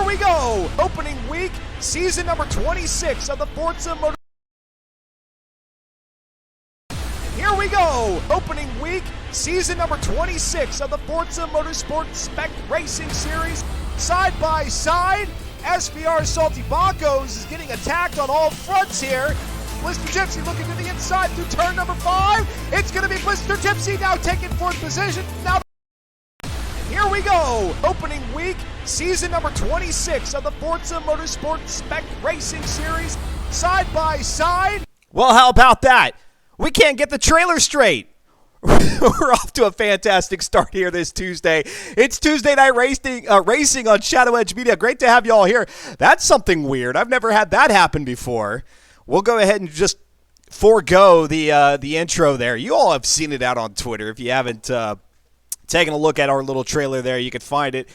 Here we go! Opening week, season number 26 of the Forza Motor. Here we go! Opening week, season number 26 of the Forza Motorsport Spec Racing Series. Side by side, SVR Salty Boncos is getting attacked on all fronts here. Blister Gypsy looking to the inside through turn number 5. It's going to be Blister Gypsy now taking fourth position. Now, here we go! Opening week, season number 26 of the Forza Motorsport Spec Racing Series. Side by side. Well, how about that? We can't get the trailer straight. We're off to a fantastic start here this Tuesday. It's Tuesday Night Racing on Shadow Edge Media. Great to have you all here. That's something weird. I've never had that happen before. We'll go ahead and just forego the intro there. You all have seen it out on Twitter. If you haven't taken a look at our little trailer there, you can find it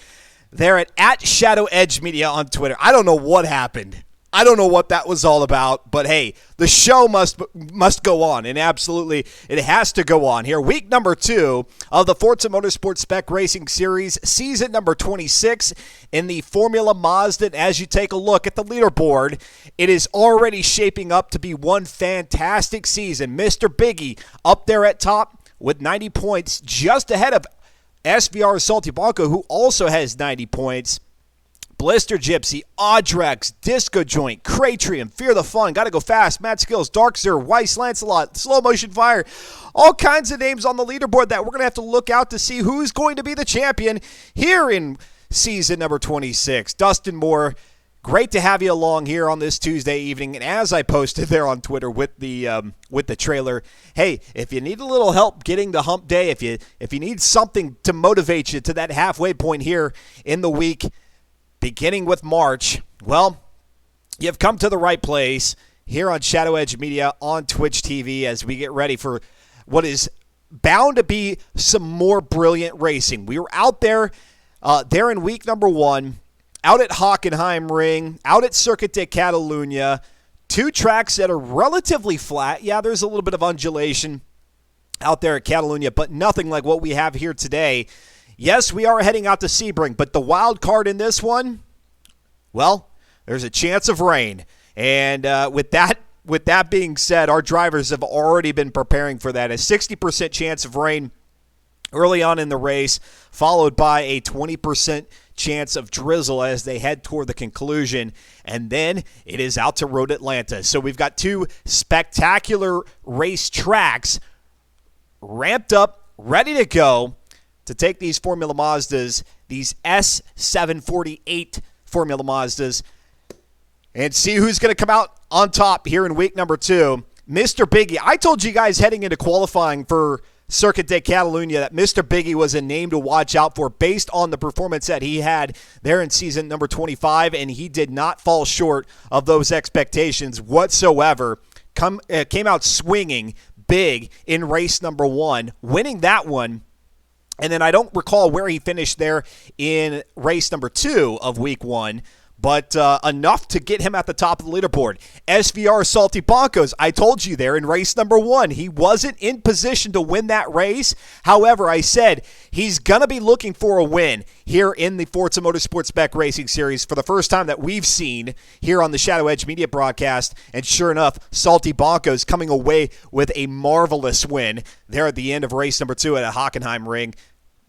there at Shadow Edge Media on Twitter. I don't know what happened. I don't know what that was all about, but hey, the show must go on, and absolutely it has to go on here. Week number 2 of the Forza Motorsport Spec Racing Series, season number 26 in the Formula Mazda. And as you take a look at the leaderboard, it is already shaping up to be one fantastic season. Mr. Biggie up there at top with 90 points, just ahead of SVR Salty Blanco, who also has 90 points. Blister Gypsy, Audrex, Disco Joint, Cratrium, Fear the Fun, Gotta Go Fast, Matt Skills, Dark Sir, Weiss Lancelot, Slow Motion Fire, all kinds of names on the leaderboard that we're going to have to look out to see who's going to be the champion here in season number 26. Dustin Moore, great to have you along here on this Tuesday evening. And as I posted there on Twitter with the trailer, hey, if you need a little help getting to hump day, if you need something to motivate you to that halfway point here in the week, beginning with March, well, you've come to the right place here on Shadow Edge Media on Twitch TV as we get ready for what is bound to be some more brilliant racing. We were out there in week number 1, out at Hockenheim Ring, out at Circuit de Catalunya, 2 tracks that are relatively flat. Yeah, there's a little bit of undulation out there at Catalunya, but nothing like what we have here today. Yes, we are heading out to Sebring, but the wild card in this one, well, there's a chance of rain. And with that being said, our drivers have already been preparing for that. A 60% chance of rain early on in the race, followed by a 20% chance of drizzle as they head toward the conclusion. And then it is out to Road Atlanta. So we've got 2 spectacular race tracks ramped up, ready to go, to take these Formula Mazdas, these S748 Formula Mazdas, and see who's going to come out on top here in week number 2. Mr. Biggie, I told you guys heading into qualifying for Circuit de Catalunya that Mr. Biggie was a name to watch out for based on the performance that he had there in season number 25, and he did not fall short of those expectations whatsoever. Came out swinging big in race number 1, winning that one. And then I don't recall where he finished there in race number 2 of week 1, but enough to get him at the top of the leaderboard. SVR Salty Boncos, I told you there in race number 1, he wasn't in position to win that race. However, I said he's going to be looking for a win here in the Forza Motorsport Spec Racing Series for the first time that we've seen here on the Shadow Edge Media broadcast. And sure enough, Salty Boncos coming away with a marvelous win there at the end of race number 2 at a Hockenheim Ring.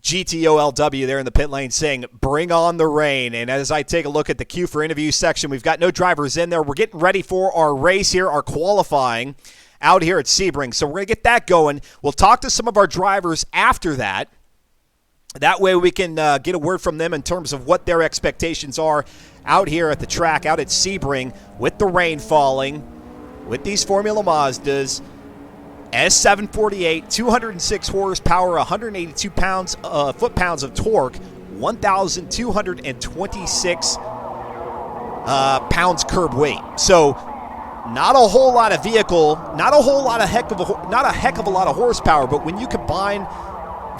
GTOLW there in the pit lane saying, bring on the rain. And as I take a look at the queue for interview section, we've got no drivers in there. We're getting ready for our race here, our qualifying out here at Sebring. So we're going to get that going. We'll talk to some of our drivers after that. That way we can get a word from them in terms of what their expectations are out here at the track, out at Sebring, with the rain falling, with these Formula Mazdas. S748, 206 horsepower, 182 foot-pounds of torque, 1,226 pounds curb weight. So not a whole lot of vehicle, not a heck of a lot of horsepower, but when you combine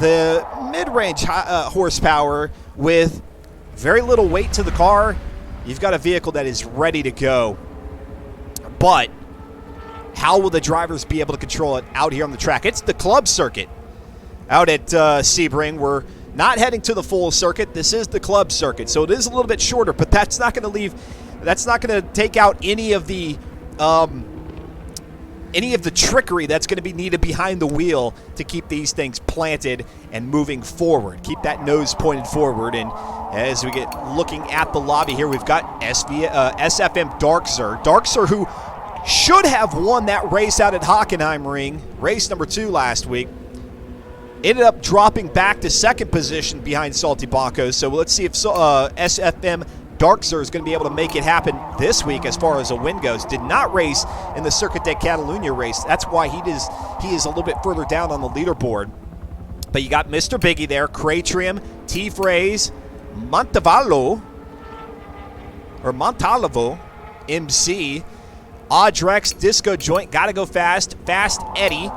the mid-range horsepower with very little weight to the car, you've got a vehicle that is ready to go. But how will the drivers be able to control it out here on the track? It's the club circuit out at Sebring. We're not heading to the full circuit. This is the club circuit, so it is a little bit shorter, but that's not going to take out any of the trickery that's going to be needed behind the wheel to keep these things planted and moving forward. Keep that nose pointed forward. And as we get looking at the lobby here, we've got SFM Darkzer. Darkzer, who should have won that race out at Hockenheimring, race number 2 last week, ended up dropping back to second position behind Salty Baco. So let's see if SFM Darkzer is going to be able to make it happen this week as far as a win goes. Did not race in the Circuit de Catalunya race. That's why he is a little bit further down on the leaderboard. But you got Mr. Biggie there, Craytrim, T-Phrase, Montalvo, MC, Audrex, Disco Joint, Gotta Go Fast, Fast Eddie,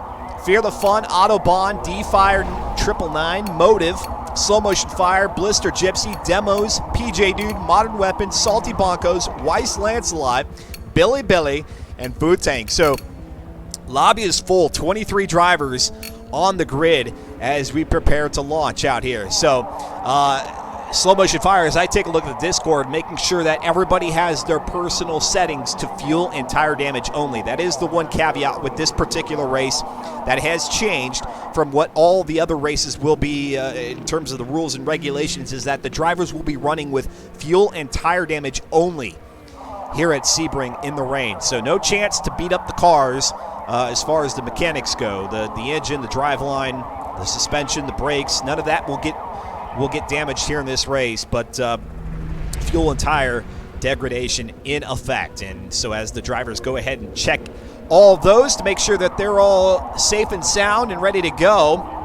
Fear the Fun, Autobahn, D-Fire, 999, Motive, Slow Motion Fire, Blister Gypsy, Demos, PJ Dude, Modern Weapons, Salty Bonkos, Weiss Lancelot, Billy, and Food Tank. So, lobby is full, 23 drivers on the grid as we prepare to launch out here. So, Slow Motion Fire, as I take a look at the Discord, making sure that everybody has their personal settings to fuel and tire damage only. That is the one caveat with this particular race that has changed from what all the other races will be in terms of the rules and regulations, is that the drivers will be running with fuel and tire damage only here at Sebring in the rain. So no chance to beat up the cars as far as the mechanics go. The engine, the driveline, the suspension, the brakes, none of that will get damaged here in this race, but fuel and tire degradation in effect. And so as the drivers go ahead and check all of those to make sure that they're all safe and sound and ready to go,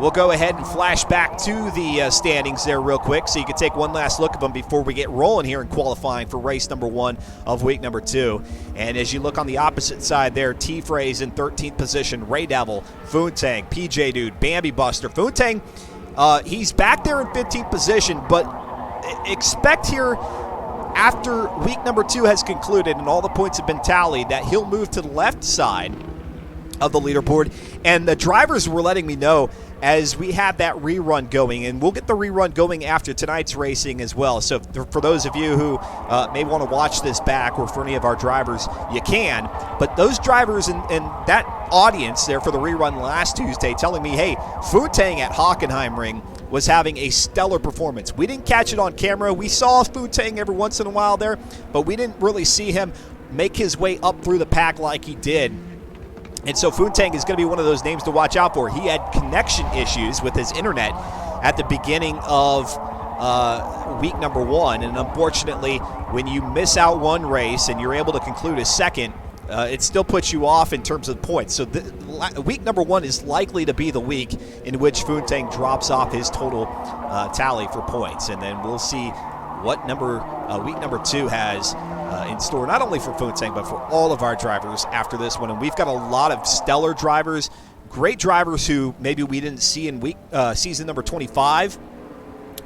we'll go ahead and flash back to the standings there real quick so you can take one last look at them before we get rolling here in qualifying for race number 1 of week number 2. And as you look on the opposite side there, T-Phrase in 13th position, Ray Devil, Foontang, PJ Dude, Bambi Buster. Foontang, he's back there in 15th position, but expect here after week number 2 has concluded and all the points have been tallied that he'll move to the left side of the leaderboard. And the drivers were letting me know as we have that rerun going, and we'll get the rerun going after tonight's racing as well. So for those of you who may want to watch this back, or for any of our drivers, you can. But those drivers and that audience there for the rerun last Tuesday telling me, hey, Footang at Hockenheimring was having a stellar performance. We didn't catch it on camera. We saw Footang every once in a while there, but we didn't really see him make his way up through the pack like he did. And so Foontang is going to be one of those names to watch out for. He had connection issues with his internet at the beginning of week number 1, and unfortunately, when you miss out one race and you're able to conclude a second, it still puts you off in terms of points. So week number 1 is likely to be the week in which Foontang drops off his total tally for points, and then we'll see what week number 2 has in store, not only for Foontang, but for all of our drivers after this one. And we've got a lot of stellar drivers, great drivers who maybe we didn't see in season number 25.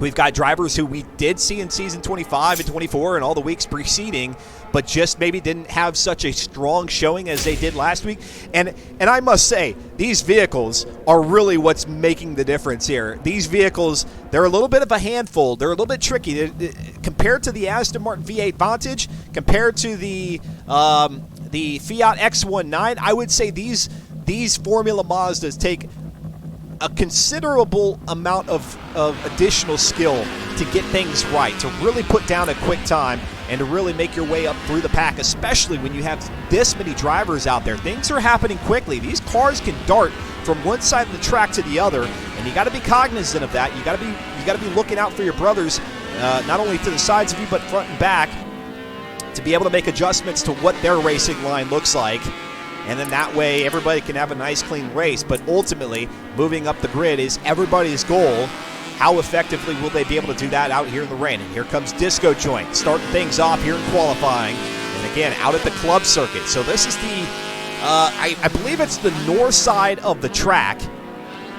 We've got drivers who we did see in season 25 and 24 and all the weeks preceding, but just maybe didn't have such a strong showing as they did last week. And I must say, these vehicles are really what's making the difference here. These vehicles, they're a little bit of a handful. They're a little bit tricky. Compared to the Aston Martin V8 Vantage, compared to the Fiat X19, I would say these Formula Mazdas take a considerable amount of additional skill to get things right, to really put down a quick time and to really make your way up through the pack, especially when you have this many drivers out there. Things are happening quickly. These cars can dart from one side of the track to the other, and you got to be cognizant of that. You got to be looking out for your brothers, not only to the sides of you but front and back, to be able to make adjustments to what their racing line looks like. And then that way everybody can have a nice clean race. But ultimately, moving up the grid is everybody's goal. How effectively will they be able to do that out here in the rain? And here comes Disco Joint, starting things off here in qualifying. And again, out at the club circuit. So this is the, I believe it's the north side of the track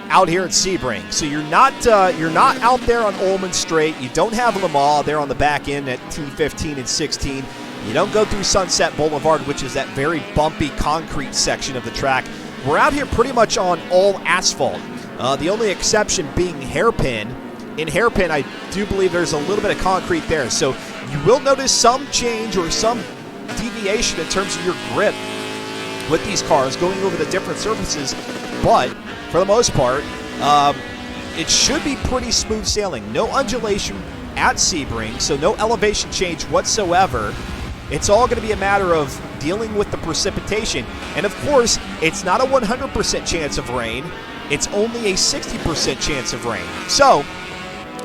out here at Sebring. So you're not out there on Ullman Straight. You don't have Lamar there on the back end at T15 and 16. You don't go through Sunset Boulevard, which is that very bumpy concrete section of the track. We're out here pretty much on all asphalt. The only exception being Hairpin. In Hairpin, I do believe there's a little bit of concrete there. So you will notice some change or some deviation in terms of your grip with these cars going over the different surfaces. But for the most part, it should be pretty smooth sailing. No undulation at Sebring, so no elevation change whatsoever. It's all going to be a matter of dealing with the precipitation. And of course, it's not a 100% chance of rain. It's only a 60% chance of rain. So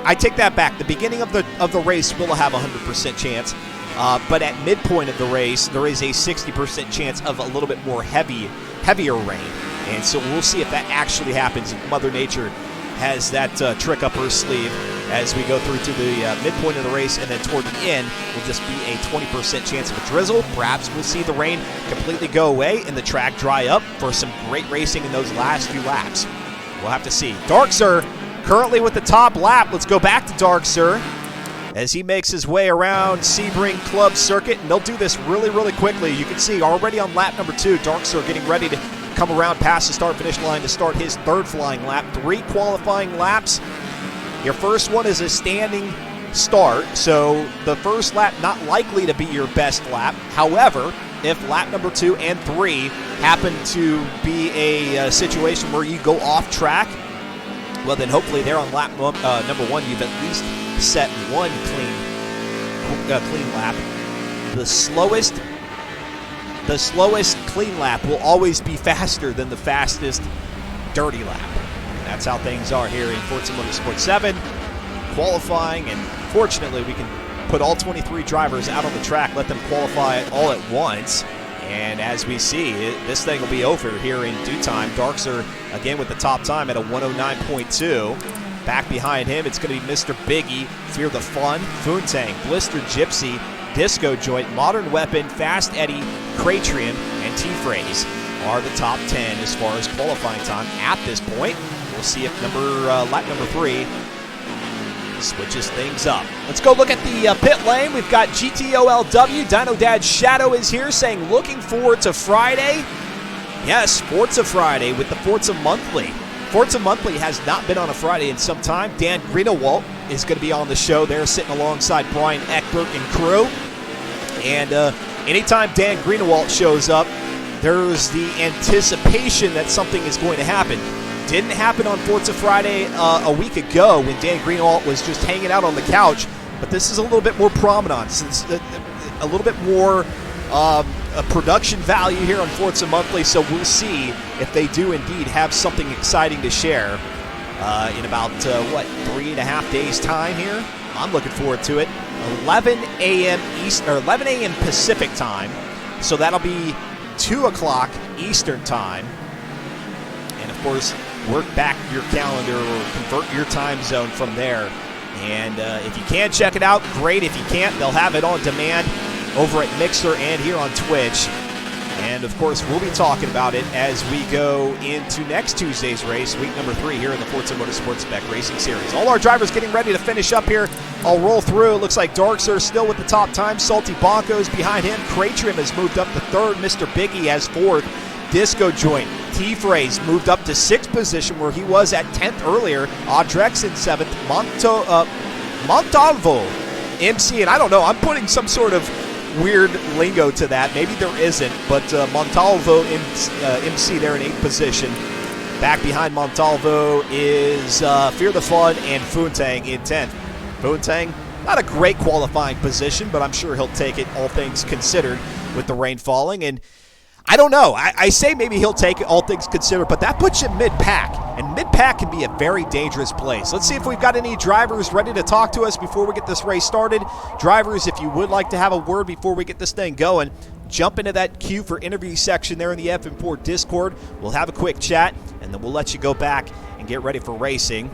I take that back. The beginning of the race will have a 100% chance, but at midpoint of the race, there is a 60% chance of a little bit more heavier rain. And so we'll see if that actually happens. Mother Nature has that trick up her sleeve as we go through to the midpoint of the race, and then toward the end will just be a 20% chance of a drizzle. Perhaps we'll see the rain completely go away and the track dry up for some great racing in those last few laps. We'll have to see. Darkser currently with the top lap. Let's go back to Darkser as he makes his way around Sebring Club Circuit, and they'll do this really, really quickly. You can see already on lap number 2, Darkser getting ready to come around past the start-finish line to start his third flying lap. 3 qualifying laps. Your first one is a standing start, so the first lap not likely to be your best lap. However, if lap number 2 and 3 happen to be a situation where you go off track, well, then hopefully there on lap number 1, you've at least set one clean lap. The slowest clean lap will always be faster than the fastest dirty lap. And that's how things are here in Forza Motorsport 7 qualifying, and fortunately we can put all 23 drivers out on the track, let them qualify all at once. And as we see, this thing will be over here in due time. Darkser again with the top time at a 109.2. Back behind him, it's going to be Mr. Biggie, Fear the Fun, Foontang, Blister Gypsy, Disco Joint, Modern Weapon, Fast Eddie, Cratrium, and T-Phrase are the top 10 as far as qualifying time at this point. We'll see if lap number 3 switches things up. Let's go look at the pit lane. We've got GTOLW. Dino Dad Shadow is here saying looking forward to Friday. Yes, Forza Friday with the Forza Monthly. Forza Monthly has not been on a Friday in some time. Dan Greenewalt is going to be on the show there, sitting alongside Brian Eckberg and crew. And anytime Dan Greenewalt shows up, there's the anticipation that something is going to happen. Didn't happen on Forza Friday a week ago when Dan Greenewalt was just hanging out on the couch, but this is a little bit more prominence. It's a little bit more a production value here on Forza Monthly, so we'll see if they do indeed have something exciting to share in about, 3.5 days' time here. I'm looking forward to it. 11 a.m. East, or 11 a.m. Pacific time, so that'll be 2 o'clock Eastern time. And, of course, work back your calendar or convert your time zone from there. And if you can check it out, great. If you can't, they'll have it on demand over at Mixer and here on Twitch. And, of course, we'll be talking about it as we go into next Tuesday's race, week number 3 here in the Forza Motorsport Spec Racing Series. All our drivers getting ready to finish up here. I'll roll through. It looks like Darkser still with the top time. Salty Bonkos behind him. Cratrim has moved up to 3rd. Mr. Biggie has 4th. Disco Joint. T-Phrase moved up to 6th position where he was at 10th earlier. Audrex in 7th. Montalvo MC, and I don't know, I'm putting some sort of weird lingo to that. Maybe there isn't, but Montalvo MC there in 8th position. Back behind Montalvo is Fear the Fun and Foontang in 10th. Foontang, not a great qualifying position, but I'm sure he'll take it, all things considered, with the rain falling. And I don't know. I say maybe he'll take it, all things considered, but that puts you mid-pack, and mid-pack can be a very dangerous place. Let's see if we've got any drivers ready to talk to us before we get this race started. Drivers, if you would like to have a word before we get this thing going, jump into that queue for interview section there in the FM4 Discord. We'll have a quick chat, and then we'll let you go back and get ready for racing.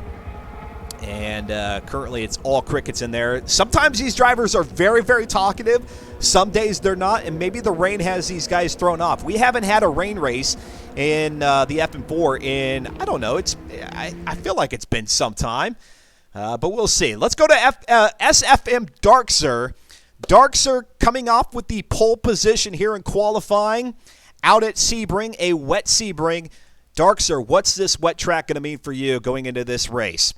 And currently it's all crickets in there. Sometimes these drivers are very, very talkative. Some days they're not, and maybe the rain has these guys thrown off. We haven't had a rain race in the FM4 in, I don't know, I feel like it's been some time. But we'll see. Let's go to SFM Darkser. Darkser coming off with the pole position here in qualifying out at Sebring, a wet Sebring. Dark Sir, what's this wet track going to mean for you going into this race?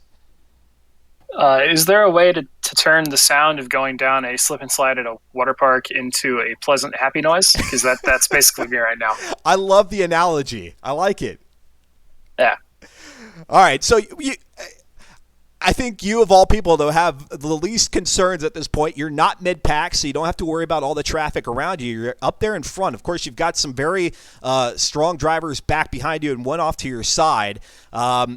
Is there a way to turn the sound of going down a slip and slide at a water park into a pleasant, happy noise? Because that's basically me right now. I love the analogy. I like it. Yeah. All right, so I think you, of all people, though, have the least concerns at this point. You're not mid-pack, so you don't have to worry about all the traffic around you. You're up there in front. Of course, you've got some very strong drivers back behind you and one off to your side.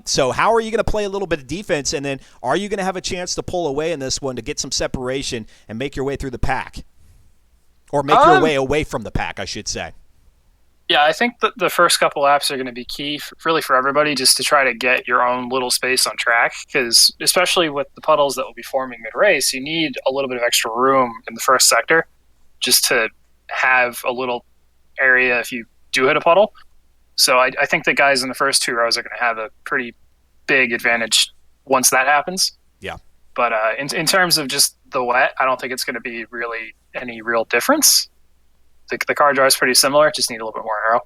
So how are you going to play a little bit of defense, and then are you going to have a chance to pull away in this one to get some separation and make your way through the pack? Or make your way away from the pack, I should say. Yeah, I think that the first couple laps are going to be key, really for everybody, just to try to get your own little space on track. Because especially with the puddles that will be forming mid-race, you need a little bit of extra room in the first sector just to have a little area if you do hit a puddle. So I think the guys in the first 2 rows are going to have a pretty big advantage once that happens. Yeah. But in terms of just the wet, I don't think it's going to be really any real difference. The car drive is pretty similar, just need a little bit more aero.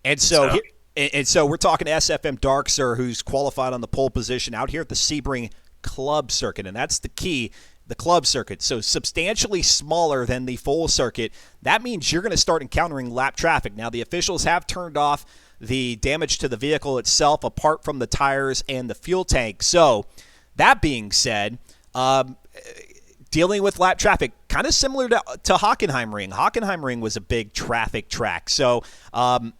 And so we're talking SFM Dark Sir, who's qualified on the pole position out here at the Sebring Club Circuit, and that's the key, the Club Circuit. So substantially smaller than the full circuit. That means you're going to start encountering lap traffic. Now, the officials have turned off the damage to the vehicle itself apart from the tires and the fuel tank. So that being said, dealing with lap traffic, kind of similar to Hockenheimring. Hockenheimring was a big traffic track. So do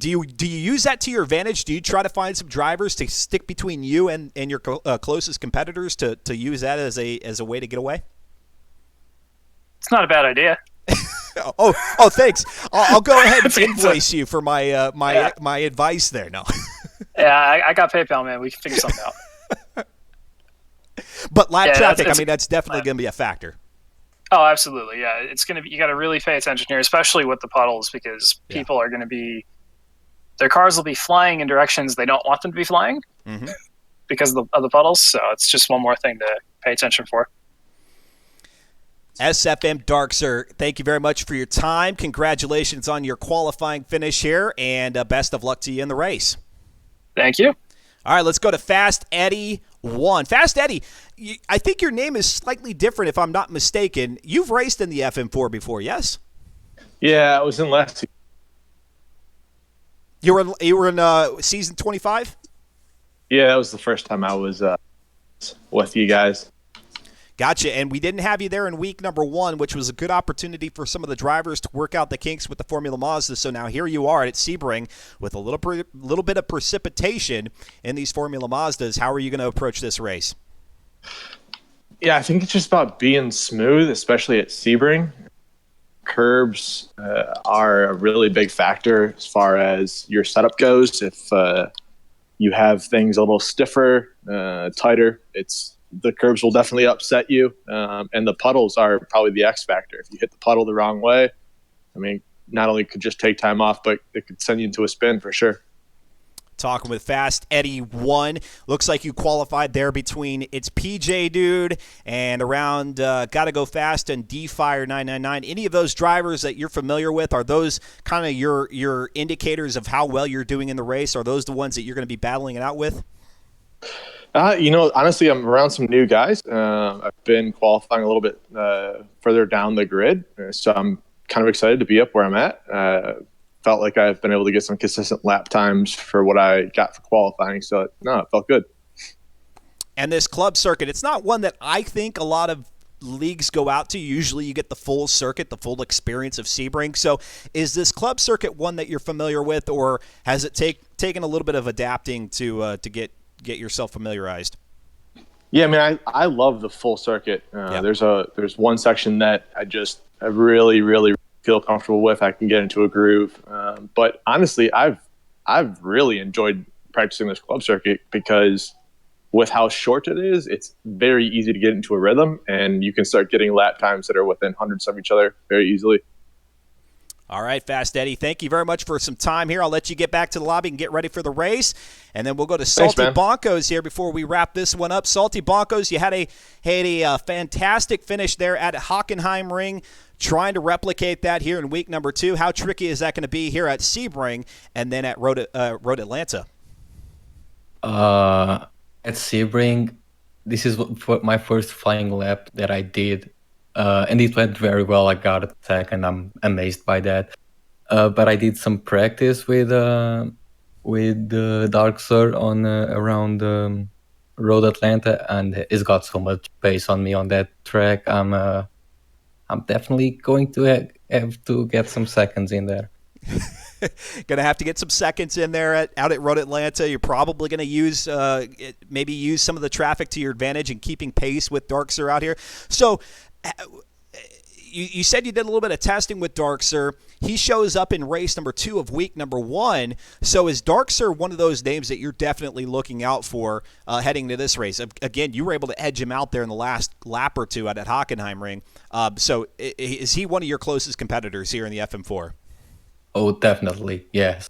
you use that to your advantage? Do you try to find some drivers to stick between you and your closest competitors to use that as a way to get away? It's not a bad idea. oh, thanks. I'll go ahead and invoice you for my my advice there. No. Yeah, I got PayPal, man. We can figure something out. But lap traffic, that's definitely going to be a factor. Oh, absolutely. Yeah, it's going to be. You got to really pay attention here, especially with the puddles, because people are going to be. Their cars will be flying in directions they don't want them to be flying because of the puddles. So it's just one more thing to pay attention for. SFM Dark Sir, thank you very much for your time. Congratulations on your qualifying finish here, and best of luck to you in the race. Thank you. All right, let's go to Fast Eddie 1. Fast Eddie, I think your name is slightly different if I'm not mistaken. You've raced in the FM4 before, yes? Yeah, I was in last season. You were in season 25? Yeah, that was the first time I was with you guys. Gotcha, and we didn't have you there in week number 1, which was a good opportunity for some of the drivers to work out the kinks with the Formula Mazda. So now here you are at Sebring with a little bit of precipitation in these Formula Mazdas. How are you going to approach this race? Yeah, I think it's just about being smooth, especially at Sebring. Curbs are a really big factor as far as your setup goes. If you have things a little stiffer, tighter, the curbs will definitely upset you. And the puddles are probably the X factor. If you hit the puddle the wrong way, not only could just take time off, but it could send you into a spin for sure. Talking with Fast Eddie 1. Looks like you qualified there between It's PJ Dude and around Gotta Go Fast and D-Fire 999. Any of those drivers that you're familiar with, are those kind of your indicators of how well you're doing in the race? Are those the ones that you're going to be battling it out with? Honestly, I'm around some new guys. I've been qualifying a little bit further down the grid, so I'm kind of excited to be up where I'm at. Felt like I've been able to get some consistent lap times for what I got for qualifying, so no, it felt good. And this club circuit, it's not one that I think a lot of leagues go out to. Usually you get the full circuit, the full experience of Sebring. So is this club circuit one that you're familiar with, or has it taken a little bit of adapting to get yourself familiarized? Yeah, I love the full circuit. There's one section that I really, really feel comfortable with. I can get into a groove. But honestly, I've really enjoyed practicing this club circuit because with how short it is, it's very easy to get into a rhythm, and you can start getting lap times that are within hundredths of each other very easily. All right, Fast Eddie, thank you very much for some time here. I'll let you get back to the lobby and get ready for the race, and then we'll go to Salty Bonkos here before we wrap this one up. Salty Bonkos, you had a fantastic finish there at Hockenheim Ring, trying to replicate that here in week number 2. How tricky is that going to be here at Sebring and then at Road Atlanta? At Sebring, this is my first flying lap that I did. And it went very well. I got a tech, and I'm amazed by that. But I did some practice with Dark Sir on around Road Atlanta, and he's got so much pace on me on that track. I'm definitely going to have to get some seconds in there. Going to have to get some seconds in there out at Road Atlanta. You're probably going to use some of the traffic to your advantage in keeping pace with Dark Sir out here. So. You said you did a little bit of testing with Dark Sir. He shows up in race number 2 of week number 1. So is Dark Sir one of those names that you're definitely looking out for heading to this race? Again, you were able to edge him out there in the last lap or two at Hockenheim Ring. So is he one of your closest competitors here in the FM4? Oh, definitely, yes.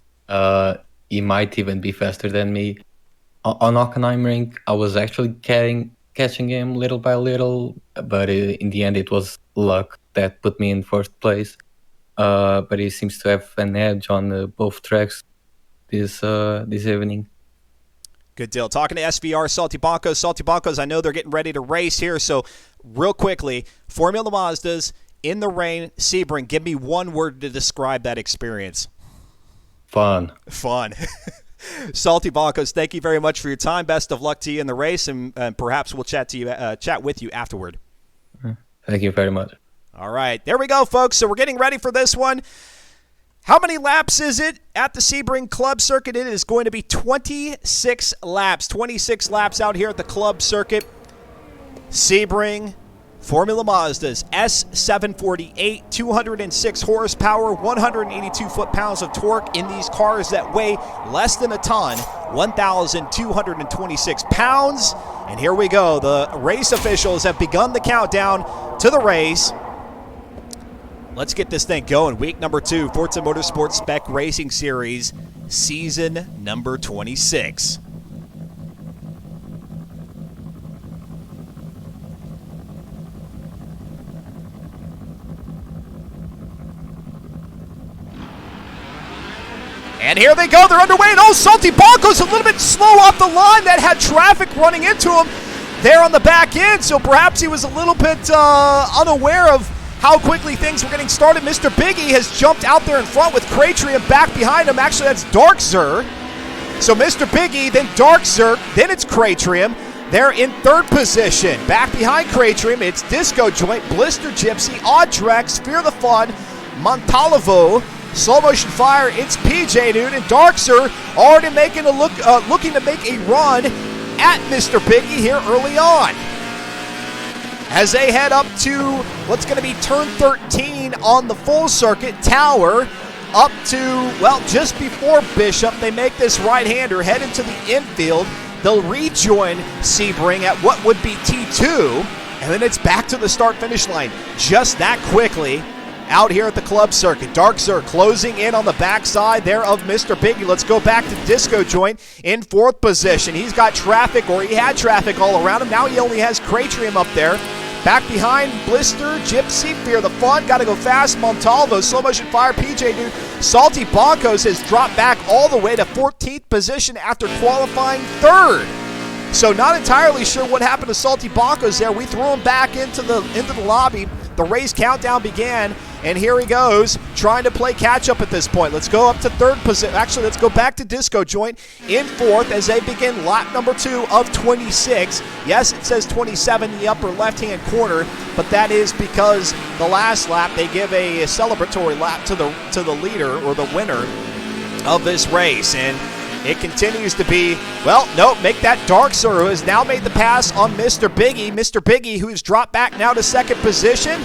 He might even be faster than me. On Hockenheim Ring, I was actually catching him little by little, but in the end it was luck that put me in first place. But he seems to have an edge on both tracks this evening. Good deal. Talking to SVR Salty Bonkos. Salty Bonkos, I know they're getting ready to race here, so real quickly, Formula Mazdas in the rain, Sebring, give me one word to describe that experience. Fun. Salty Bonkos, thank you very much for your time. Best of luck to you in the race, and perhaps we'll chat with you afterward. Thank you very much. All right, there we go, folks. So we're getting ready for this one. How many laps is it at the Sebring Club Circuit? It is going to be 26 laps. 26 laps out here at the Club Circuit. Sebring Formula Mazda's S748, 206 horsepower, 182 foot-pounds of torque in these cars that weigh less than a ton, 1,226 pounds. And here we go. The race officials have begun the countdown to the race. Let's get this thing going. Week number 2, Forza Motorsport Spec Racing Series, season number 26. And here they go. They're underway. And Salty Bonkos a little bit slow off the line. That had traffic running into him there on the back end. So perhaps he was a little bit unaware of how quickly things were getting started. Mr. Biggie has jumped out there in front with Kratrium back behind him. Actually, that's Dark Sir. So Mr. Biggie, then Dark Sir, then it's Kratrium. They're in third position. Back behind Kratrium, it's Disco Joint, Blister Gypsy, Audrex, Fear the Fun, Montalvo, Slow Motion Fire, it's PJ Dude, and Dark Sir already making looking to make a run at Mr. Biggie here early on. As they head up to what's going to be turn 13 on the full circuit tower, up to, well, just before Bishop, they make this right-hander, head into the infield. They'll rejoin Sebring at what would be T2, and then it's back to the start-finish line just that quickly out here at the Club Circuit. Dark Sir closing in on the backside there of Mr. Biggie. Let's go back to Disco Joint in fourth position. He's got traffic, or he had traffic all around him. Now he only has Kratrium up there. Back behind, Blister, Gypsy, Fear the Fun, got to go fast, Montalvo, Slow Motion Fire, PJ Dude. Salty Bonkos has dropped back all the way to 14th position after qualifying third. So not entirely sure what happened to Salty Bonkos there. We threw him back into the lobby. The race countdown began, and here he goes, trying to play catch-up at this point. Let's go up to third position. Actually, let's go back to Disco Joint in fourth as they begin lap number 2 of 26. Yes, it says 27 in the upper left-hand corner, but that is because the last lap they give a celebratory lap to the leader or the winner of this race. And it continues to be, well, no, make that Dark Sir, who has now made the pass on Mr. Biggie. Mr. Biggie, who's dropped back now to second position.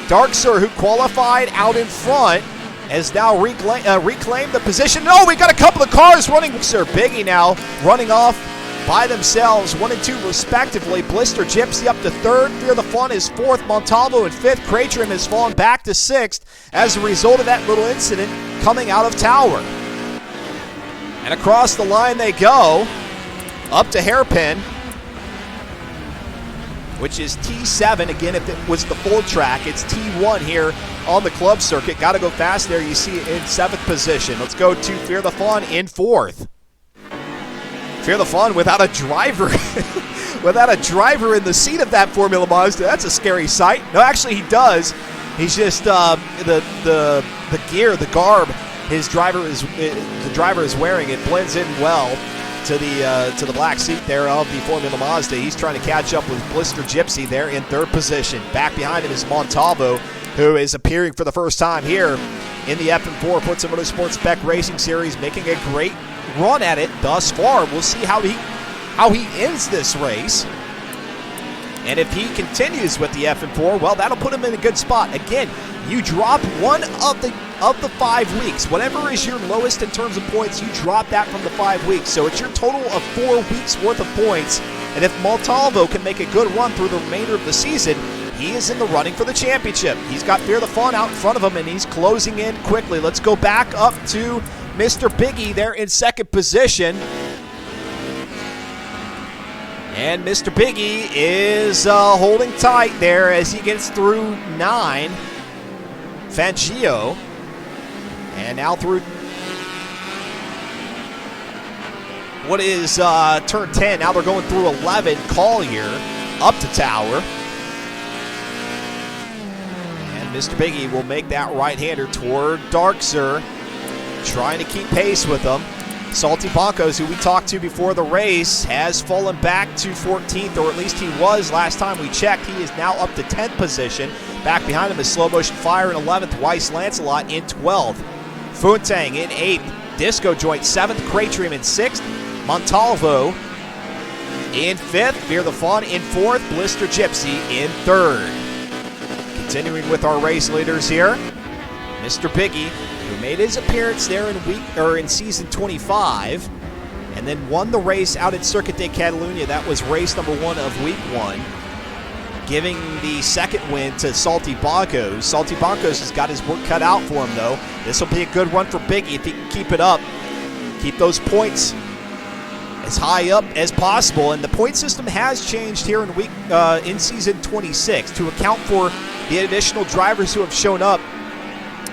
Dark Sir, who qualified out in front, has now reclaimed the position. No, we got a couple of cars running. Sir Biggie now running off by themselves, 1 and 2 respectively. Blister Gypsy up to 3rd. Fear the Fun is 4th. Montalvo in 5th. Cratrim has fallen back to 6th as a result of that little incident coming out of Tower. And across the line they go, up to Hairpin, which is T7. Again, if it was the full track, it's T1 here on the club circuit. Got to go fast there. You see it in 7th position. Let's go to Fear the Fun in 4th. Fear the Fun without a driver. Without a driver in the seat of that Formula Mazda. That's a scary sight. No, actually he does. He's just the gear, the garb the driver is wearing. It blends in well to the black seat there of the Formula Mazda. He's trying to catch up with Blister Gypsy there in 3rd position. Back behind him is Montalvo, who is appearing for the first time here in the FM4 Forza Motorsport Spec Racing Series, making a great run at it thus far. We'll see how he ends this race. And if he continues with the FM4, well, that'll put him in a good spot. Again, you drop one of the 5 weeks. Whatever is your lowest in terms of points, you drop that from the 5 weeks. So it's your total of 4 weeks worth of points. And if Montalvo can make a good run through the remainder of the season, he is in the running for the championship. He's got Fear the Fun out in front of him, and he's closing in quickly. Let's go back up to Mr. Biggie there in 2nd position. And Mr. Biggie is holding tight there as he gets through 9. Fangio. And now through what is turn 10. Now they're going through 11. Collier up to Tower. And Mr. Biggie will make that right-hander toward Darkzer, trying to keep pace with them. Salty Boncos, who we talked to before the race, has fallen back to 14th, or at least he was last time we checked. He is now up to 10th position. Back behind him is Slow Motion Fire in 11th, Weiss Lancelot in 12th. Funtang in 8th, Disco Joint 7th, Cratrim in 6th, Montalvo in 5th, Fear the Fun in 4th, Blister Gypsy in 3rd. Continuing with our race leaders here, Mr. Biggie, who made his appearance there in season 25, and then won the race out at Circuit de Catalunya. That was race number 1 of week 1, giving the second win to Salty Boncos. Salty Boncos has got his work cut out for him, though. This will be a good run for Biggie if he can keep it up, keep those points as high up as possible. And the point system has changed here in season 26 to account for the additional drivers who have shown up.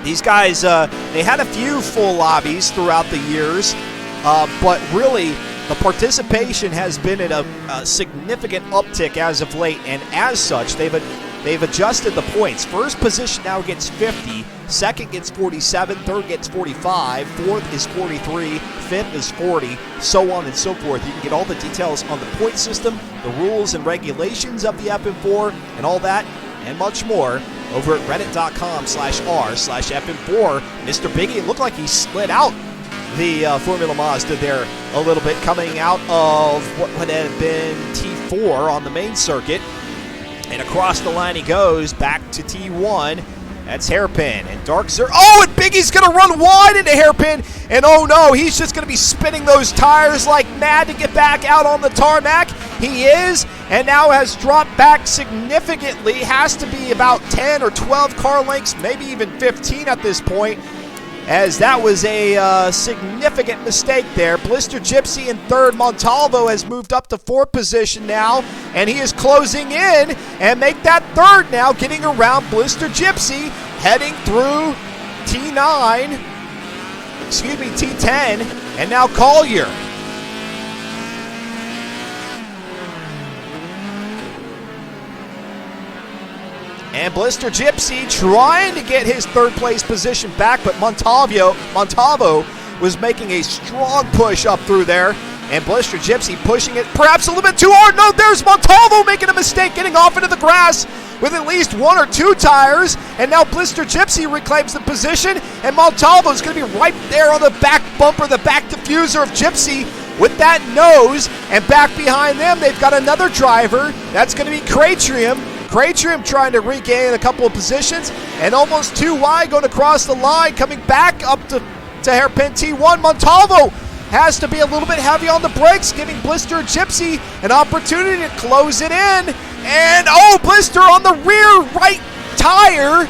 These guys, they had a few full lobbies throughout the years, but really the participation has been at a significant uptick as of late, and as such, they've adjusted the points. First position now gets 50, second gets 47, third gets 45, fourth is 43, fifth is 40, so on and so forth. You can get all the details on the point system, the rules and regulations of the FM4, and all that, and much more over at reddit.com/r/FM4. Mr. Biggie, it looked like he slid out the Formula Mazda there a little bit, coming out of what would have been T4 on the main circuit. And across the line he goes, back to T1. That's Hairpin and Darkzer. Oh, and Biggie's going to run wide into Hairpin. And oh no, he's just going to be spinning those tires like mad to get back out on the tarmac. He is, and now has dropped back significantly. Has to be about 10 or 12 car lengths, maybe even 15 at this point, as that was a significant mistake there. Blister Gypsy in 3rd. Montalvo has moved up to 4th position now, and he is closing in and make that 3rd now, getting around Blister Gypsy, heading through T10, and now Collier. And Blister Gypsy trying to get his 3rd place position back, but Montalvo was making a strong push up through there. And Blister Gypsy pushing it perhaps a little bit too hard. No, there's Montalvo making a mistake, getting off into the grass with at least 1 or 2 tires. And now Blister Gypsy reclaims the position, and Montalvo's going to be right there on the back bumper, the back diffuser of Gypsy with that nose. And back behind them, they've got another driver. That's going to be Cratrim. Cratrim trying to regain a couple of positions, and almost too wide going across the line, coming back up to Hairpin T1. Montalvo has to be a little bit heavy on the brakes, giving Blister Gypsy an opportunity to close it in. And, oh, Blister on the rear right tire.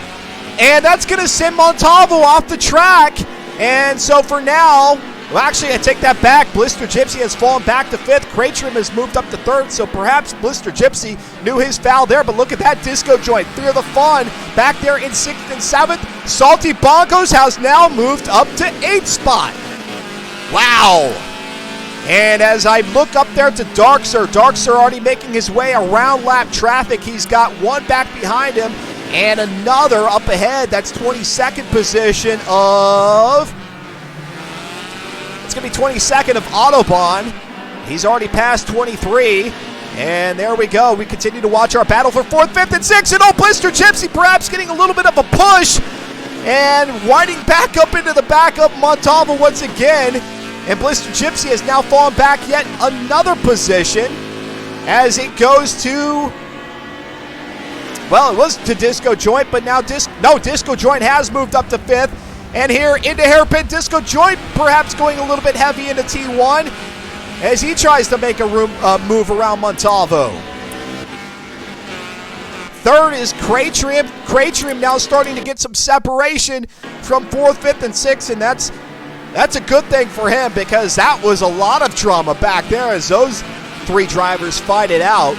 And that's going to send Montalvo off the track. And so for now, well, actually, I take that back. Blister Gypsy has fallen back to 5th. Cratrim has moved up to 3rd, so perhaps Blister Gypsy knew his foul there. But look at that disco joint. Fear the Fun back there in 6th and 7th. Salty Bonkos has now moved up to 8th spot. Wow. And as I look up there to Darkser already making his way around lap traffic. He's got one back behind him and another up ahead. That's 22nd position of... It's going to be 22nd of Autobahn. He's already passed 23. And there we go. We continue to watch our battle for 4th, 5th, and 6th. And oh, Blister Gypsy perhaps getting a little bit of a push. And winding back up into the backup Montalvo once again. And Blister Gypsy has now fallen back yet another position as it goes to, well, it was to Disco Joint, but now Disco Joint has moved up to 5th. And here into Hairpin, Disco Joint perhaps going a little bit heavy into T1 as he tries to make a move around Montalvo. 3rd is Cratrim. Cratrim now starting to get some separation from 4th, 5th, and 6th, and that's a good thing for him because that was a lot of drama back there as those 3 drivers fight it out.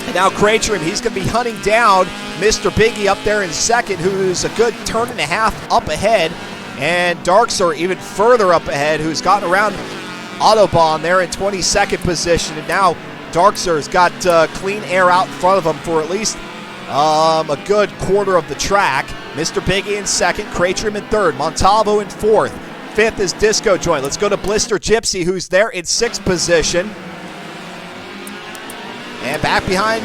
And now Cratrim, he's going to be hunting down Mr. Biggie up there in 2nd, who's a good turn and a half up ahead. And Darkser even further up ahead, who's gotten around Autobahn there in 22nd position. And now Darkser's got clean air out in front of him for at least a good quarter of the track. Mr. Biggie in 2nd, Cratrim in 3rd, Montalvo in 4th. 5th is Disco Joint. Let's go to Blister Gypsy, who's there in 6th position. And back behind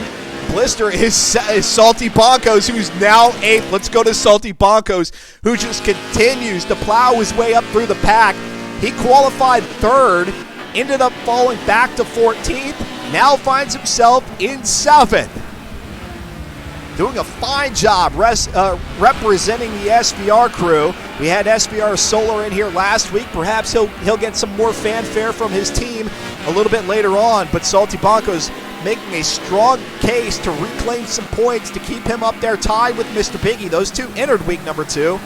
Blister is Salty Bonkos, who's now 8th. Let's go to Salty Bonkos, who just continues to plow his way up through the pack. He qualified 3rd, ended up falling back to 14th, now finds himself in 7th. Doing a fine job representing the SVR crew. We had SVR Solar in here last week. Perhaps he'll get some more fanfare from his team a little bit later on, but Salty Bonkos making a strong case to reclaim some points to keep him up there tied with Mr. Biggie. Those two entered week number 2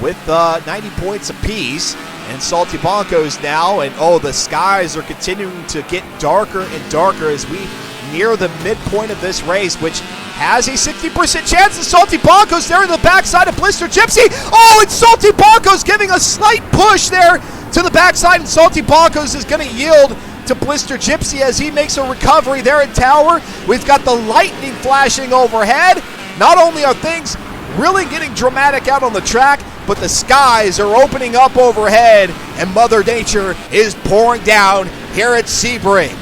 with 90 points apiece. And Salty Bonkos now, and oh, the skies are continuing to get darker and darker as we near the midpoint of this race, which has a 60% chance of Salty Bonkos there in the backside of Blister Gypsy. Oh, and Salty Bonkos giving a slight push there to the backside, and Salty Bonkos is going to yield to Blister Gypsy as he makes a recovery there in Tower. We've got the lightning flashing overhead. Not only are things really getting dramatic out on the track, but the skies are opening up overhead and Mother Nature is pouring down here at Sebring.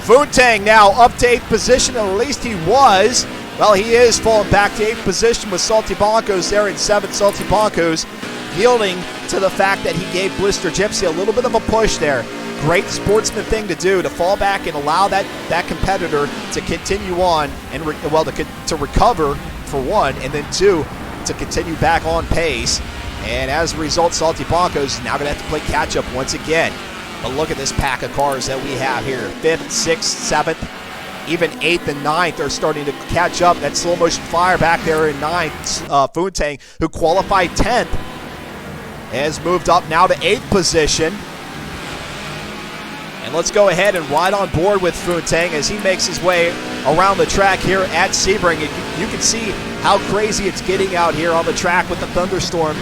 Funtang now up to 8th position, at least he was. Well, he is falling back to 8th position with Salty Bonkos there in 7th. Salty Bonkos yielding to the fact that he gave Blister Gypsy a little bit of a push there. Great sportsman thing to do, to fall back and allow that competitor to continue on and to recover for 1, and then 2 to continue back on pace. And as a result, Salty Bonkos is now going to have to play catch up once again. But look at this pack of cars that we have here. 5th, 6th, 7th, even 8th and 9th are starting to catch up. That slow motion fire back there in 9th, Funtang, who qualified 10th, has moved up now to 8th position. And let's go ahead and ride on board with Funtang as he makes his way around the track here at Sebring. You can see how crazy it's getting out here on the track with the thunderstorm.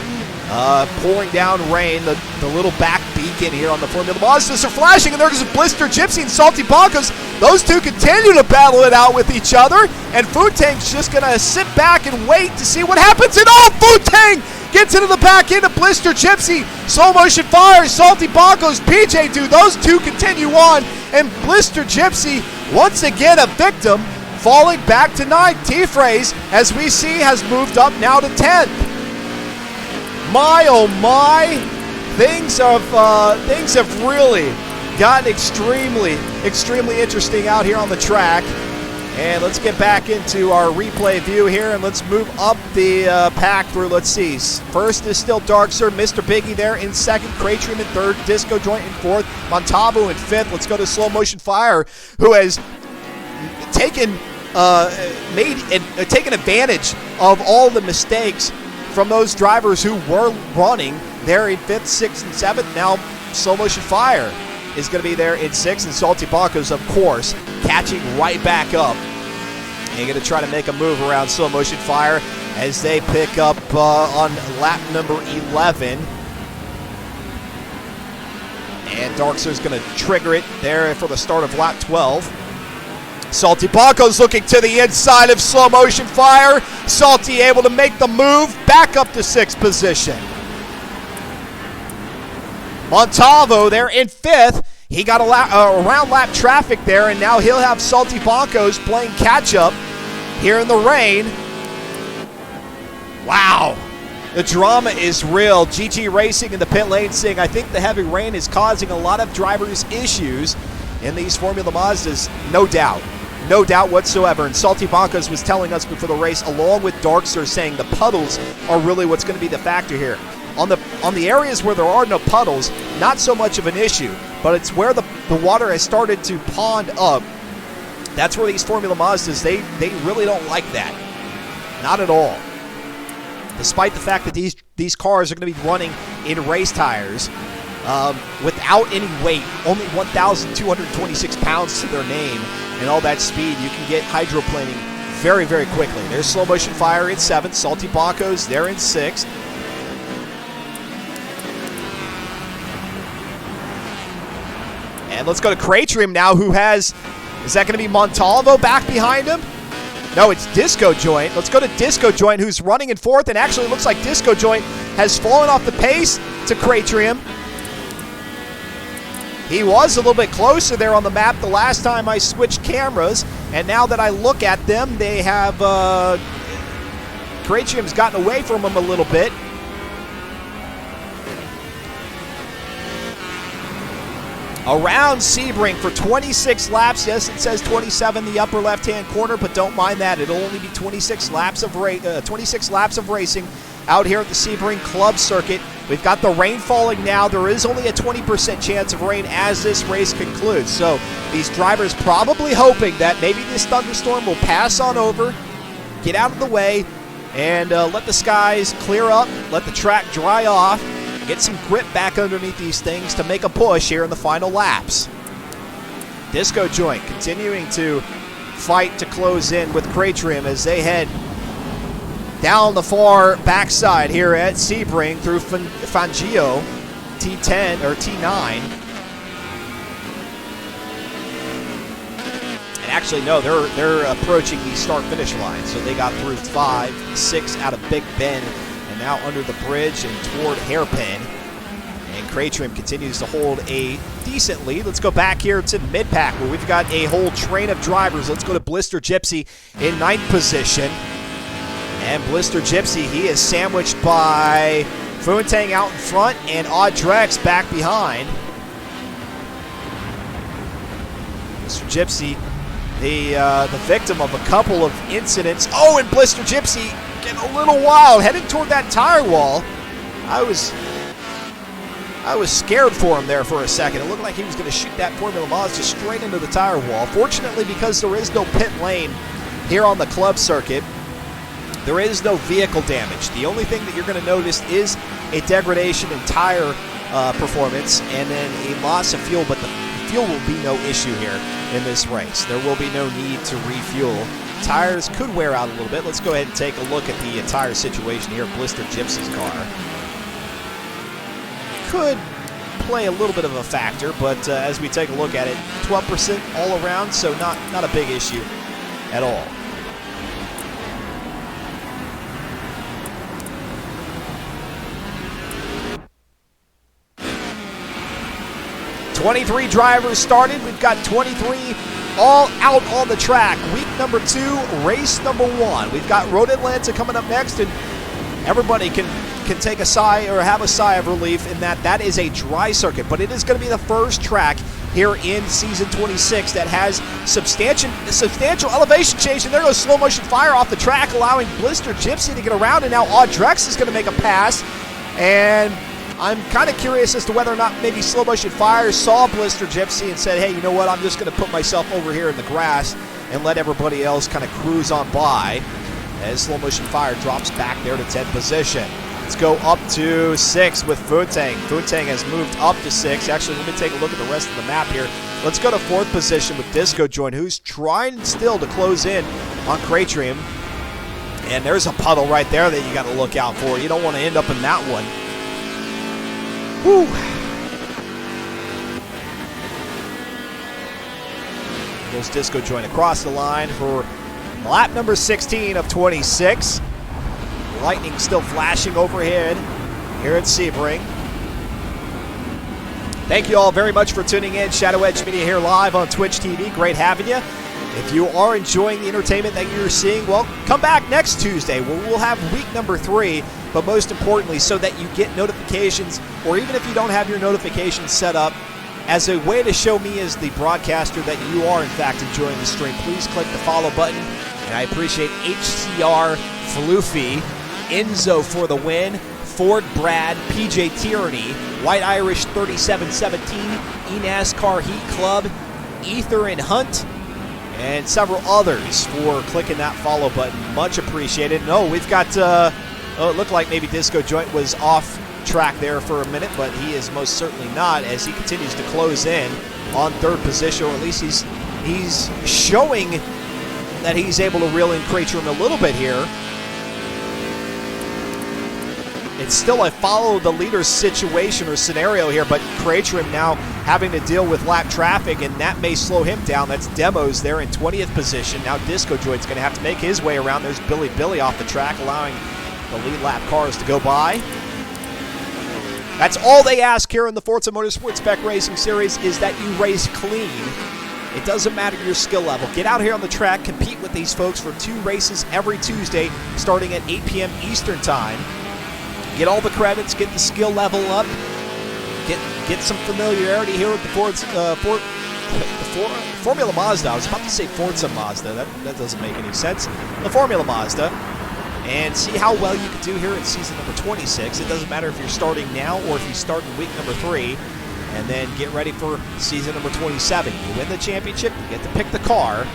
Pouring down rain, the little back beacon here on the Formula Mazdas are flashing, and there's Blister Gypsy and Salty Bonkos. Those two continue to battle it out with each other, and Funtang's just going to sit back and wait to see what happens. And oh, Funtang gets into the back end of Blister Gypsy. Slow motion fire, Salty Bonkos, PJ do. Those two continue on, and Blister Gypsy, once again a victim, falling back to 9th. T-Phrase, as we see, has moved up now to 10th. My oh my, things have really gotten extremely interesting out here on the track. And let's get back into our replay view here, and let's move up the pack through. Let's see. First is still Darkster, Mr. Biggie there in second, Cratrim in third, Disco Joint in fourth, Montalvo in fifth. Let's go to Slow Motion Fire, who has taken advantage of all the mistakes from those drivers who were running there in fifth, sixth, and seventh. Now Slow Motion Fire is going to be there in sixth, and Salty Broncos, of course, catching right back up. And you're going to try to make a move around Slow Motion Fire as they pick up on lap number 11. And Darkster's going to trigger it there for the start of lap 12. Salty Broncos looking to the inside of Slow Motion Fire. Salty able to make the move back up to sixth position. Montalvo there in fifth. He got around lap traffic there, and now he'll have Salty Broncos playing catch-up here in the rain. Wow. The drama is real. GG Racing in the pit lane saying, I think the heavy rain is causing a lot of drivers' issues in these Formula Mazdas. No doubt. No doubt whatsoever. And Salty Broncos was telling us before the race, along with Darkster, saying the puddles are really what's going to be the factor here. On the areas where there are no puddles, not so much of an issue, but it's where the water has started to pond up. That's where these Formula Mazdas, they really don't like that. Not at all. Despite the fact that these cars are going to be running in race tires without any weight, only 1,226 pounds to their name, and all that speed, you can get hydroplaning very, very quickly. There's Slow Motion Fire in 7th, Salty Broncos, they're in 6th. And let's go to Cratrim now, who has, is that going to be Montalvo back behind him? No, it's Disco Joint. Let's go to Disco Joint, who's running in 4th, and actually looks like Disco Joint has fallen off the pace to Cratrim. He was a little bit closer there on the map the last time I switched cameras, and now that I look at them, they have, Cratrim's gotten away from him a little bit. Around Sebring for 26 laps. Yes, it says 27 in the upper left-hand corner, but don't mind that. It'll only be 26 laps of racing out here at the Sebring Club Circuit. We've got the rain falling now. There is only a 20% chance of rain as this race concludes. So these drivers probably hoping that maybe this thunderstorm will pass on over, get out of the way, and let the skies clear up, let the track dry off, get some grip back underneath these things to make a push here in the final laps. Disco Joint continuing to fight to close in with Cratrim as they head down the far backside here at Sebring through Fangio, T10 or T9. And actually, no, they're approaching the start-finish line. So they got through 5, 6 out of Big Bend, and now under the bridge and toward Hairpin. And Cratrim continues to hold a decent lead. Let's go back here to mid-pack where we've got a whole train of drivers. Let's go to Blister Gypsy in 9th position. And Blister Gypsy, he is sandwiched by Fuentang out in front and Audrex back behind. Blister Gypsy, the victim of a couple of incidents. Oh, and Blister Gypsy getting a little wild, heading toward that tire wall. I was scared for him there for a second. It looked like he was going to shoot that Formula Mazda straight into the tire wall. Fortunately, because there is no pit lane here on the club circuit, there is no vehicle damage. The only thing that you're going to notice is a degradation in tire performance and then a loss of fuel, but the fuel will be no issue here in this race. There will be no need to refuel. Tires could wear out a little bit. Let's go ahead and take a look at the tire situation here. Blister Gypsy's car could play a little bit of a factor, but as we take a look at it, 12% all around, so not a big issue at all. "23 drivers started. We've got 23 all out on the track. Week number 2, race number 1. We've got Road Atlanta coming up next, and everybody can take a sigh or have a sigh of relief in that is a dry circuit, but it is going to be the first track here in Season 26 that has substantial elevation change. And there goes Slow Motion Fire off the track, allowing Blister Gypsy to get around. And now Audrex is going to make a pass. And I'm kind of curious as to whether or not maybe Slow Motion Fire saw Blister Gypsy and said, hey, you know what, I'm just going to put myself over here in the grass and let everybody else kind of cruise on by, as Slow Motion Fire drops back there to 10th position. Let's go up to 6 with Futang. Futang has moved up to 6. Actually, let me take a look at the rest of the map here. Let's go to 4th position with Disco Joint, who's trying still to close in on Cratrium. And there's a puddle right there that you got to look out for. You don't want to end up in that one. Whew. Goes Disco Joint across the line for lap number 16 of 26. Lightning still flashing overhead here at Sebring. Thank you all very much for tuning in. Shadow Edge Media here live on Twitch TV. Great having you. If you are enjoying the entertainment that you're seeing, well, come back next Tuesday where we'll have week number 3, but most importantly, so that you get notifications, or even if you don't have your notifications set up, as a way to show me as the broadcaster that you are in fact enjoying the stream, please click the follow button. And I appreciate HCR Floofy, Enzo for the win, Ford Brad, PJ Tierney, White Irish 3717, eNASCAR Heat Club, Ether and Hunt, and several others for clicking that follow button. Much appreciated. No, we've got, it looked like maybe Disco Joint was off track there for a minute, but he is most certainly not, as he continues to close in on 3rd position, or at least he's showing that he's able to reel in Cratrium a little bit here. It's still a follow the leader situation or scenario here, but Cratrium now having to deal with lap traffic, and that may slow him down. That's Demos there in 20th position. Now Disco Joint's going to have to make his way around. There's Billy off the track, allowing the lead lap cars to go by. That's all they ask here in the Forza Motorsport Spec Racing Series, is that you race clean. It doesn't matter your skill level. Get out here on the track, compete with these folks for 2 races every Tuesday starting at 8 p.m. Eastern Time. Get all the credits, get the skill level up, get some familiarity here with the Formula Mazda. I was about to say Forza Mazda. That doesn't make any sense. The Formula Mazda. And see how well you can do here in season number 26. It doesn't matter if you're starting now or if you start in week number 3. And then get ready for season number 27. You win the championship, you get to pick the car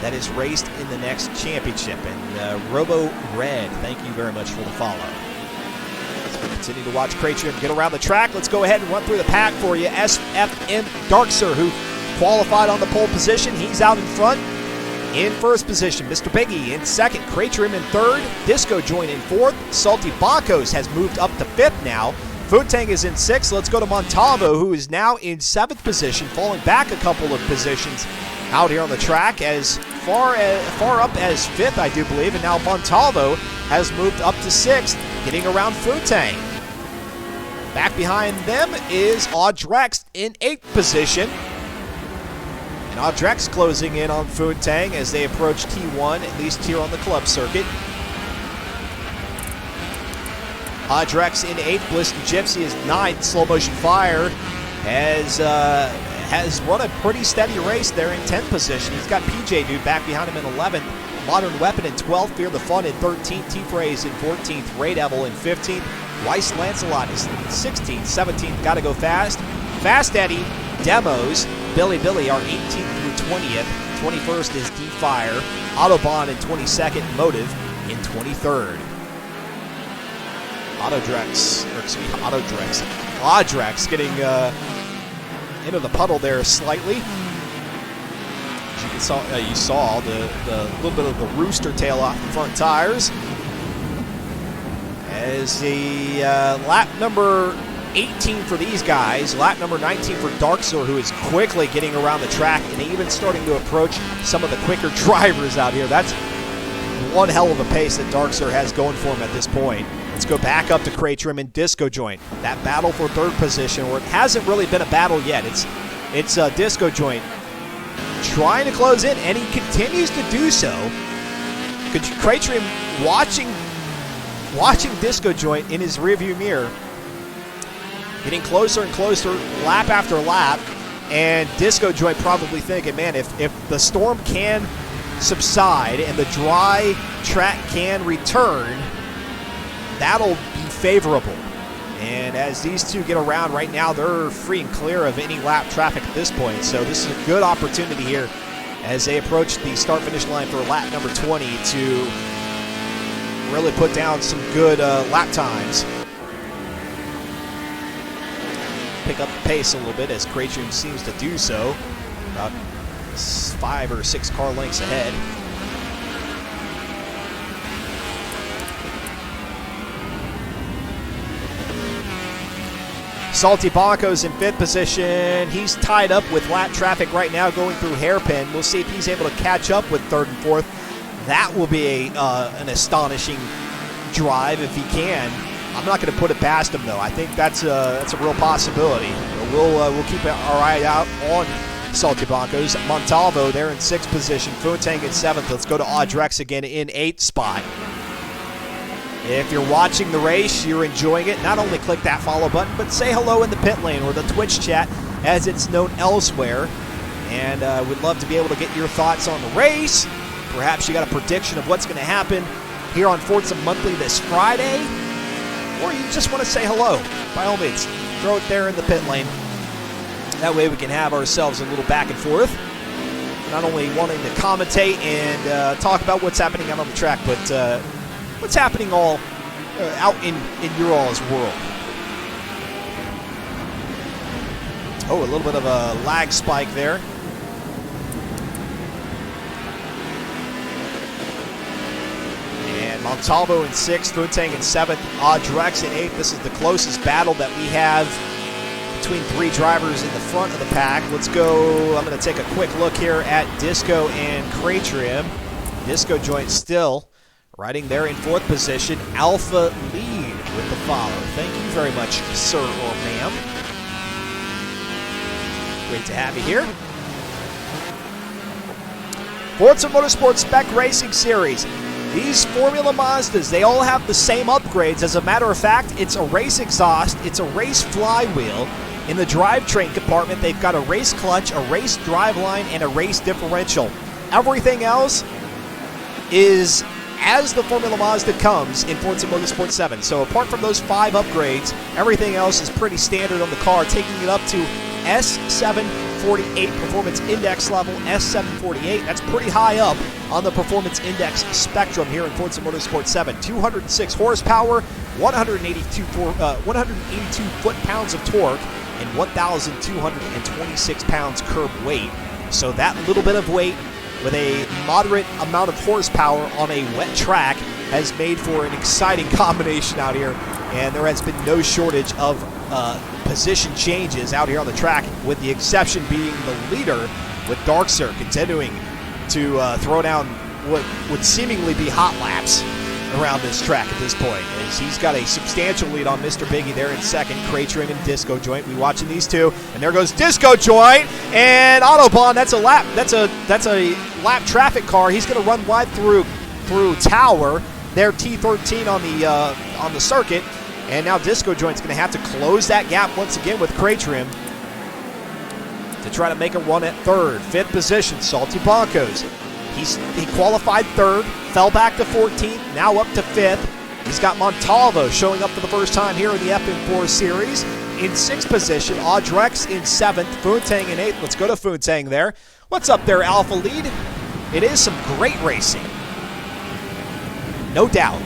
that is raced in the next championship. And Robo Red, thank you very much for the follow. Continue to watch Cratrium get around the track. Let's go ahead and run through the pack for you. SFM Darkser, who qualified on the pole position. He's out in front. In 1st position, Mr. Biggie in 2nd. Cratrium in 3rd. Disco Joint in 4th. Salty Bacos has moved up to 5th now. Futang is in 6th. Let's go to Montalvo, who is now in 7th position, falling back a couple of positions out here on the track, as far up as 5th, I do believe. And now Montalvo has moved up to 6th, getting around Futang. Back behind them is Audrex in 8th position. And Audrex closing in on Futang as they approach T1, at least here on the club circuit. Audrex in 8th, Blister Gypsy is 9th. Slow Motion Fire has run a pretty steady race there in 10th position. He's got PJ Dude back behind him in 11th. Modern Weapon in 12th. Fear the Fun in 13th. T-Phrase in 14th. Ray Devil in 15th. Weiss Lancelot is 16th. 17th. Gotta Go Fast. Fast Eddie. Demos. Billy are 18th through 20th. 21st is D-Fire. Autobahn in 22nd. Motive in 23rd. Audrex getting into the puddle there slightly. As you saw the little bit of the rooster tail off the front tires. As the lap number 18 for these guys, lap number 19 for Darkser, who is quickly getting around the track and even starting to approach some of the quicker drivers out here. That's one hell of a pace that Darkser has going for him at this point. Let's go back up to Cratrium and Disco Joint. That battle for 3rd position, where it hasn't really been a battle yet. It's Disco Joint trying to close in, and he continues to do so. Cratrium watching Disco Joint in his rearview mirror, getting closer and closer lap after lap. and Disco Joint probably thinking, man, if the storm can subside and the dry track can return, that'll be favorable. And as these two get around right now, they're free and clear of any lap traffic at this point. So this is a good opportunity here as they approach the start-finish line for lap number 20 to really put down some good lap times. Pick up the pace a little bit as Craytrim seems to do so. About 5 or 6 car lengths ahead. Salty Bonko's in 5th position. He's tied up with lap traffic right now going through Hairpin. We'll see if he's able to catch up with 3rd and 4th. That will be an astonishing drive if he can. I'm not going to put it past him, though. I think that's a real possibility. We'll keep our eye out on Salty Bonko's. Montalvo there in 6th position. Funtang in 7th. Let's go to Audrex again in 8th spot. If you're watching the race, you're enjoying it, not only click that follow button, but say hello in the pit lane or the Twitch chat as it's known elsewhere. And we'd love to be able to get your thoughts on the race. Perhaps you got a prediction of what's going to happen here on Forza Monthly this Friday. Or you just want to say hello. By all means, throw it there in the pit lane. That way we can have ourselves a little back and forth. Not only wanting to commentate and talk about what's happening out on the track, but what's happening all out in your all's world. Oh, a little bit of a lag spike there. And Montalvo in 6th, Funtang in 7th, Audrex in 8th. This is the closest battle that we have between 3 drivers in the front of the pack. Let's go. I'm going to take a quick look here at Disco and Craytrim. Disco Joint still riding there in 4th position. Alpha lead with the follow. Thank you very much, sir or ma'am. Great to have you here. Forza Motorsport Spec Racing Series. These Formula Mazdas, they all have the same upgrades. As a matter of fact, it's a race exhaust, it's a race flywheel. In the drivetrain compartment, they've got a race clutch, a race driveline, and a race differential. Everything else is as the Formula Mazda comes in Forza Motorsport 7. So apart from those 5 upgrades, everything else is pretty standard on the car, taking it up to S748 Performance Index level, S748. That's pretty high up on the Performance Index spectrum here in Forza Motorsport 7. 206 horsepower, 182 foot-pounds of torque, and 1,226 pounds curb weight. So that little bit of weight with a moderate amount of horsepower on a wet track has made for an exciting combination out here, and there has been no shortage of position changes out here on the track, with the exception being the leader with Darkser continuing to throw down what would seemingly be hot laps around this track at this point, as he's got a substantial lead on Mr. Biggie there in 2nd. Craytrim and Disco Joint. We watching these two, and there goes Disco Joint and Autobahn. That's a lap. That's a lap traffic car. He's going to run wide through Tower. There, T13 on the circuit, and now Disco Joint's going to have to close that gap once again with Craytrim to try to make a run at 3rd. 5th position, Salty Bonko's. He qualified 3rd, fell back to 14th, now up to 5th. He's got Montalvo showing up for the first time here in the FM4 Series. In 6th position, Audrex in 7th, Funtang in 8th. Let's go to Funtang there. What's up there, Alpha Lead? It is some great racing. No doubt.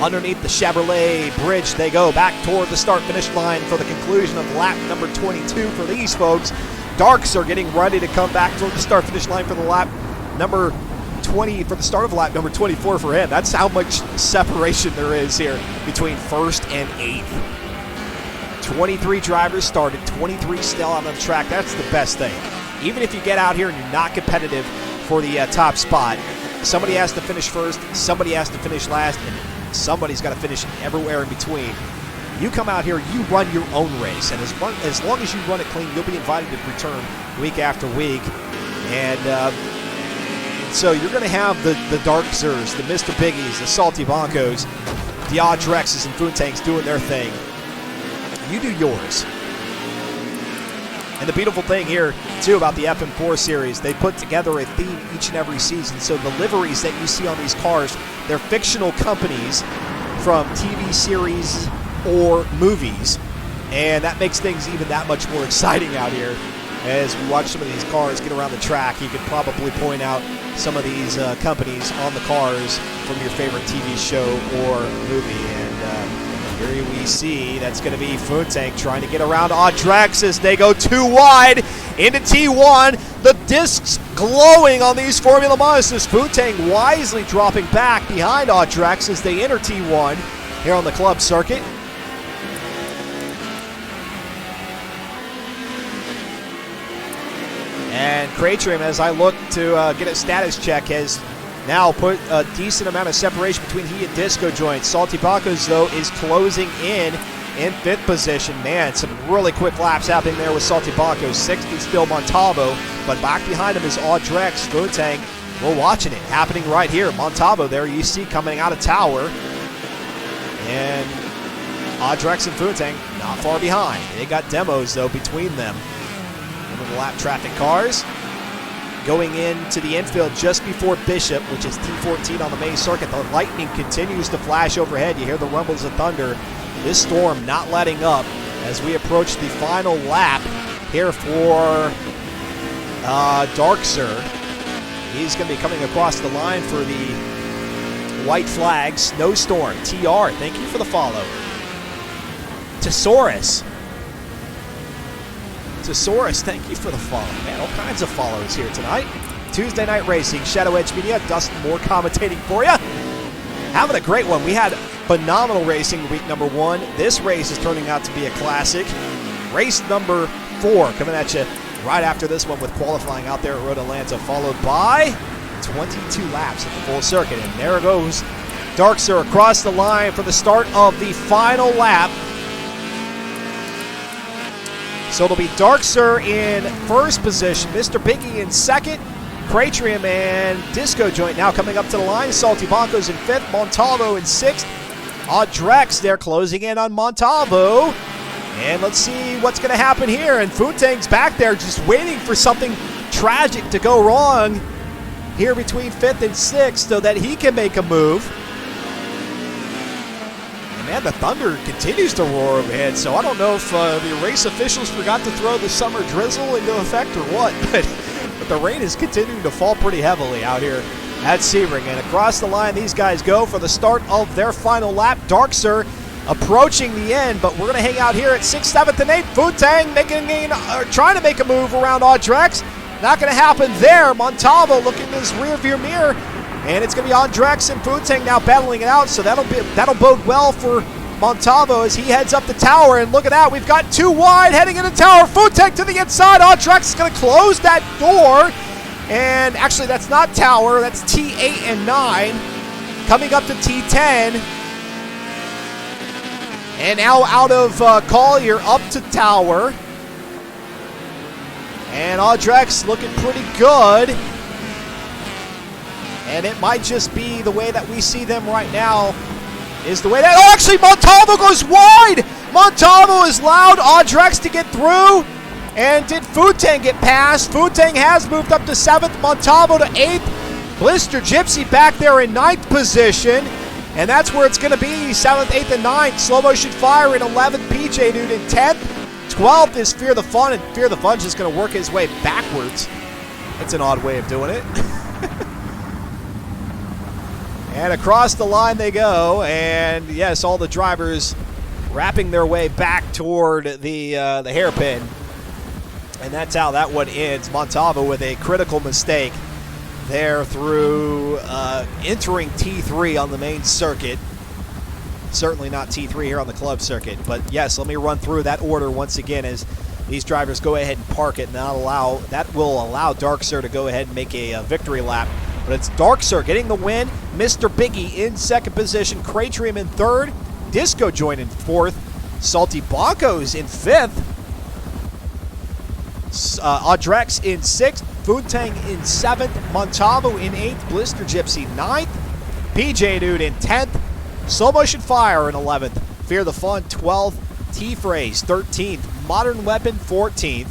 Underneath the Chevrolet bridge they go, back toward the start-finish line for the conclusion of lap number 22 for these folks. Darks are getting ready to come back toward the start-finish line for the lap number 20, for the start of lap number 24 for him. That's how much separation there is here between 1st and 8th. 23 drivers started, 23 still on the track. That's the best thing. Even if you get out here and you're not competitive for the top spot, somebody has to finish first, somebody has to finish last, and somebody's got to finish everywhere in between. You come out here, you run your own race, and as long as you run it clean, you'll be invited to return week after week. And So you're going to have the Darksers, the Mr. Biggies, the Salty Boncos, the Audrexes and Foontangs doing their thing. You do yours. And the beautiful thing here, too, about the FM4 series, they put together a theme each and every season. So the liveries that you see on these cars, they're fictional companies from TV series or movies. And that makes things even that much more exciting out here. As we watch some of these cars get around the track, you could probably point out some of these companies on the cars from your favorite TV show or movie. And here we see that's going to be Foontang trying to get around Audrex as they go too wide into T1. The discs glowing on these Formula Monsters. Foontang wisely dropping back behind Audrex as they enter T1 here on the club circuit. And Cratrim, as I look to get a status check, has now put a decent amount of separation between he and Disco Joint. Salty Bacos, though, is closing in 5th position. Man, some really quick laps happening there with Salty Bacos. 60 still Montalvo, but back behind him is Audrex. Foontang, we're watching it happening right here. Montalvo there you see coming out of Tower. And Audrex and Foontang not far behind. They got demos, though, between them. The lap traffic cars going into the infield just before Bishop, which is T14 on the main circuit. The lightning continues to flash overhead. You hear the rumbles of thunder. This storm not letting up as we approach the final lap here for Darkser. He's going to be coming across the line for the white flag. Snowstorm, TR, thank you for the follow. Tesaurus, thank you for the follow. Man, all kinds of follows here tonight. Tuesday Night Racing, Shadow Edge Media, Dustin Moore commentating for you. Having a great one. We had phenomenal racing week number 1. This race is turning out to be a classic. Race number 4 coming at you right after this one with qualifying out there at Road Atlanta, followed by 22 laps at the full circuit. And there goes Darkser across the line for the start of the final lap. So it'll be Darkser in first position, Mr. Biggie in second, Cratrium and Disco Joint now coming up to the line. Salty Boncos in fifth, Montalvo in sixth. Audrex there closing in on Montalvo. And let's see what's going to happen here. And Foontang's back there just waiting for something tragic to go wrong here between fifth and sixth so that he can make a move. Man, the thunder continues to roar overhead, so I don't know if the race officials forgot to throw the summer drizzle into effect or what, but the rain is continuing to fall pretty heavily out here at Sebring. And across the line, these guys go for the start of their final lap. Darkser approaching the end, but we're going to hang out here at 6th, 7th, and 8th. Foontang trying to make a move around Audrex. Not going to happen there. Montalvo looking in his rearview mirror. And it's going to be Audrex and Foontang now battling it out, so that'll bode well for Montalvo as he heads up the tower. And look at that, we've got 2 wide heading into tower. Foontang to the inside. Audrex is going to close that door. And actually, that's not tower. That's T8 and 9 coming up to T10. And now out of Collier up to tower. And Audrex looking pretty good. And it might just be the way that we see them right now is the way that... Oh, actually, Montalvo goes wide! Montalvo is allowed Audrex to get through. And did Foontang get past? Foontang has moved up to 7th, Montalvo to 8th. Blister Gypsy back there in 9th position. And that's where it's going to be, 7th, 8th, and 9th. Slow Motion Fire in 11th, PJ Dude in 10th. 12th is Fear the Fun, and Fear the Fun's just going to work his way backwards. That's an odd way of doing it. And across the line they go, and yes, all the drivers wrapping their way back toward the hairpin. And that's how that one ends. Montalvo with a critical mistake there through entering T3 on the main circuit. Certainly not T3 here on the club circuit. But yes, let me run through that order once again as these drivers go ahead and park it. And that will allow Darkser to go ahead and make a victory lap. But it's Darkser getting the win. Mr. Biggie in second position. Cratrium in third. Disco Joint in fourth. Salty Boncos in fifth. Audrex in sixth. Foontang in 7th, Montalvo in 8th, Blister Gypsy 9th, PJ Dude in 10th, Slow Motion Fire in 11th, Fear the Fun 12th, T-Phrase 13th, Modern Weapon 14th,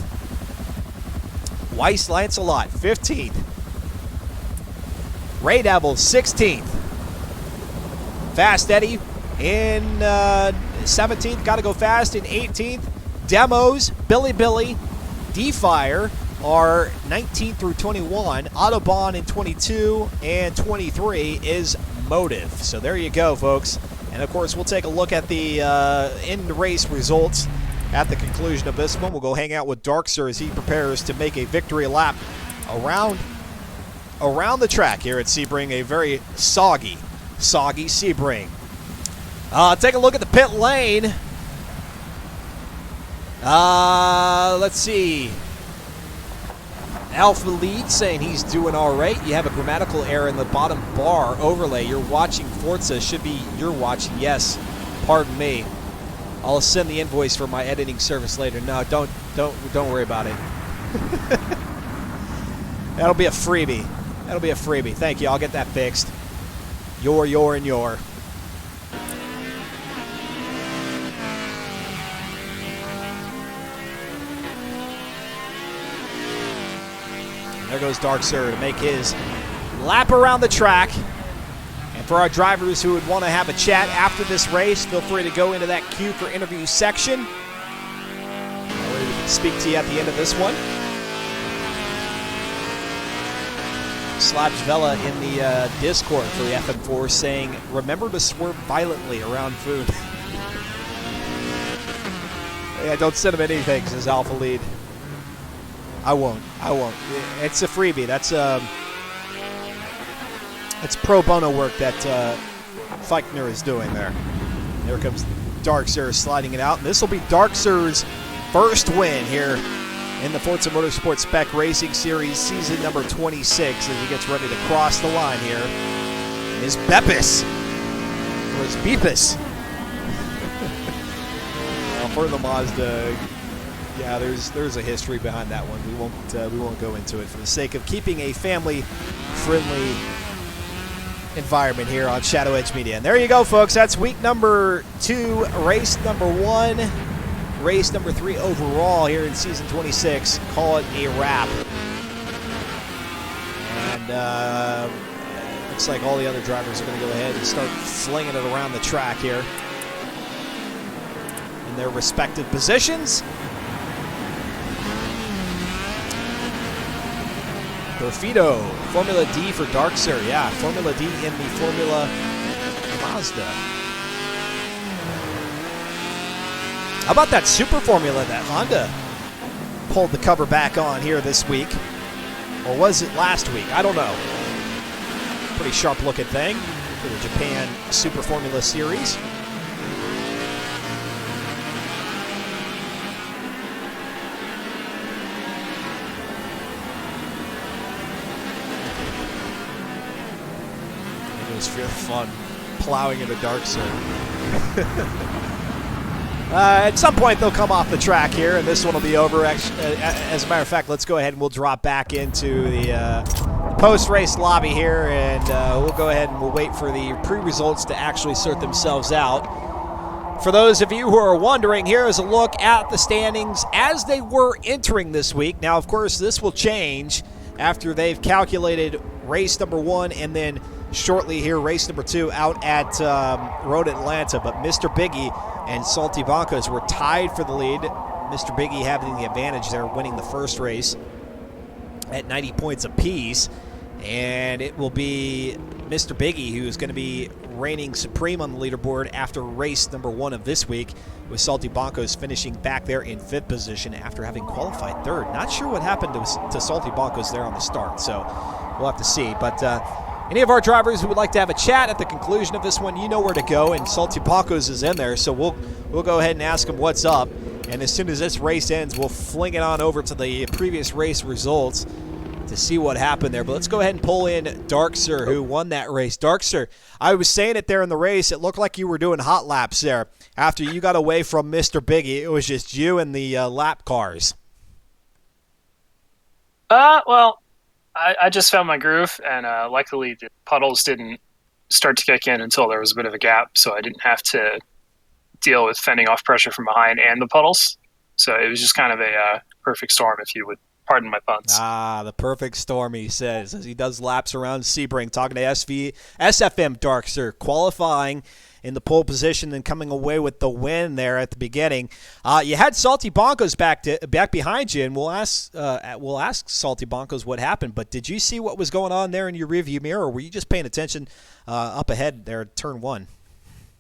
Weiss Lancelot 15th, Ray Devil 16th, Fast Eddie in 17th, Gotta Go Fast in 18th, Demos, Billy, D-Fire are 19 through 21, Autobahn in 22, and 23 is Motive. So there you go, folks. And of course, we'll take a look at the in-race results at the conclusion of this one. We'll go hang out with Darkster as he prepares to make a victory lap around the track here at Sebring, a very soggy Sebring. Take a look at the pit lane. Let's see. Alpha Lead saying he's doing all right. You have a grammatical error in the bottom bar overlay. You're watching Forza. Should be you're watching. Yes. Pardon me. I'll send the invoice for my editing service later. No, don't worry about it. That'll be a freebie. Thank you. I'll get that fixed. Your, and your. There goes Darkster to make his lap around the track. And for our drivers who would want to have a chat after this race, feel free to go into that queue for interview section. Or we can speak to you at the end of this one. Slabs Vela in the Discord for the FM4 saying, remember to swerve violently around food. Yeah, don't send him anything, says Alpha Lead. I won't. It's a freebie. That's pro bono work that Feichner is doing there. There comes Darkster sliding it out. And this will be Darkster's first win here in the Forza Motorsport Spec Racing Series season number 26 as he gets ready to cross the line here. Is Beppis. Or is Beepus. For the Mazda, yeah, there's a history behind that one. We won't go into it for the sake of keeping a family-friendly environment here on Shadow Edge Media. And there you go, folks. That's week number 2, race number 1, race number 3 overall here in season 26. Call it a wrap. And looks like all the other drivers are going to go ahead and start flinging it around the track here in their respective positions. Perfido, Formula D for Darkster. Yeah, Formula D in the Formula Mazda. How about that Super Formula that Honda pulled the cover back on here this week? Or was it last week? I don't know. Pretty sharp looking thing for the Japan Super Formula Series. Fear fun plowing into Darkster. At some point they'll come off the track here and this one will be over. As a matter of fact, let's go ahead and we'll drop back into the post-race lobby here and we'll go ahead and we'll wait for the pre-results to actually sort themselves out. For those of you who are wondering, here is a look at the standings as they were entering this week. Now, of course, this will change after they've calculated race number 1 and then shortly here, race number 2 out at Road Atlanta. But Mr. Biggie and Salty Broncos were tied for the lead. Mr. Biggie having the advantage there, winning the first race at 90 points apiece. And it will be Mr. Biggie who is going to be reigning supreme on the leaderboard after race number 1 of this week, with Salty Broncos finishing back there in 5th position after having qualified 3rd. Not sure what happened to Salty Broncos there on the start, so we'll have to see. But any of our drivers who would like to have a chat at the conclusion of this one, you know where to go, and Salty Broncos is in there, so we'll go ahead and ask him what's up. And as soon as this race ends, we'll fling it on over to the previous race results to see what happened there. But let's go ahead and pull in Darkster, who won that race. Darkster, I was saying it there in the race, it looked like you were doing hot laps there. After you got away from Mr. Biggie, it was just you and the lap cars. Well, I just found my groove, and luckily the puddles didn't start to kick in until there was a bit of a gap, so I didn't have to deal with fending off pressure from behind and the puddles. So it was just kind of a perfect storm, if you would pardon my puns. Ah, the perfect storm, he says, as he does laps around Sebring, talking to SFM Darkster, qualifying in the pole position and coming away with the win there at the beginning. You had Salty Bonkos back behind you, and we'll ask Salty Bonkos what happened. But did you see what was going on there in your rearview mirror, or were you just paying attention up ahead there at turn one?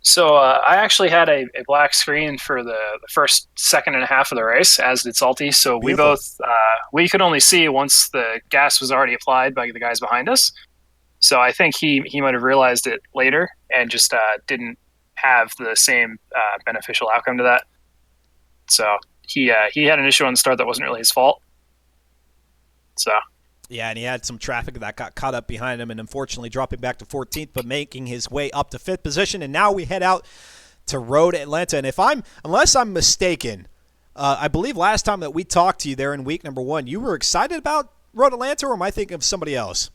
So I actually had a black screen for the first second and a half of the race, as did Salty. So Beautiful. we could only see once the gas was already applied by the guys behind us. So I think he might have realized it later and just didn't have the same beneficial outcome to that. So he had an issue on the start that wasn't really his fault. So. Yeah, and he had some traffic that got caught up behind him and unfortunately dropping back to 14th, but making his way up to 5th position. And now we head out to Road Atlanta. And unless I'm mistaken, I believe last time that we talked to you there in week number 1, you were excited about Road Atlanta, or am I thinking of somebody else?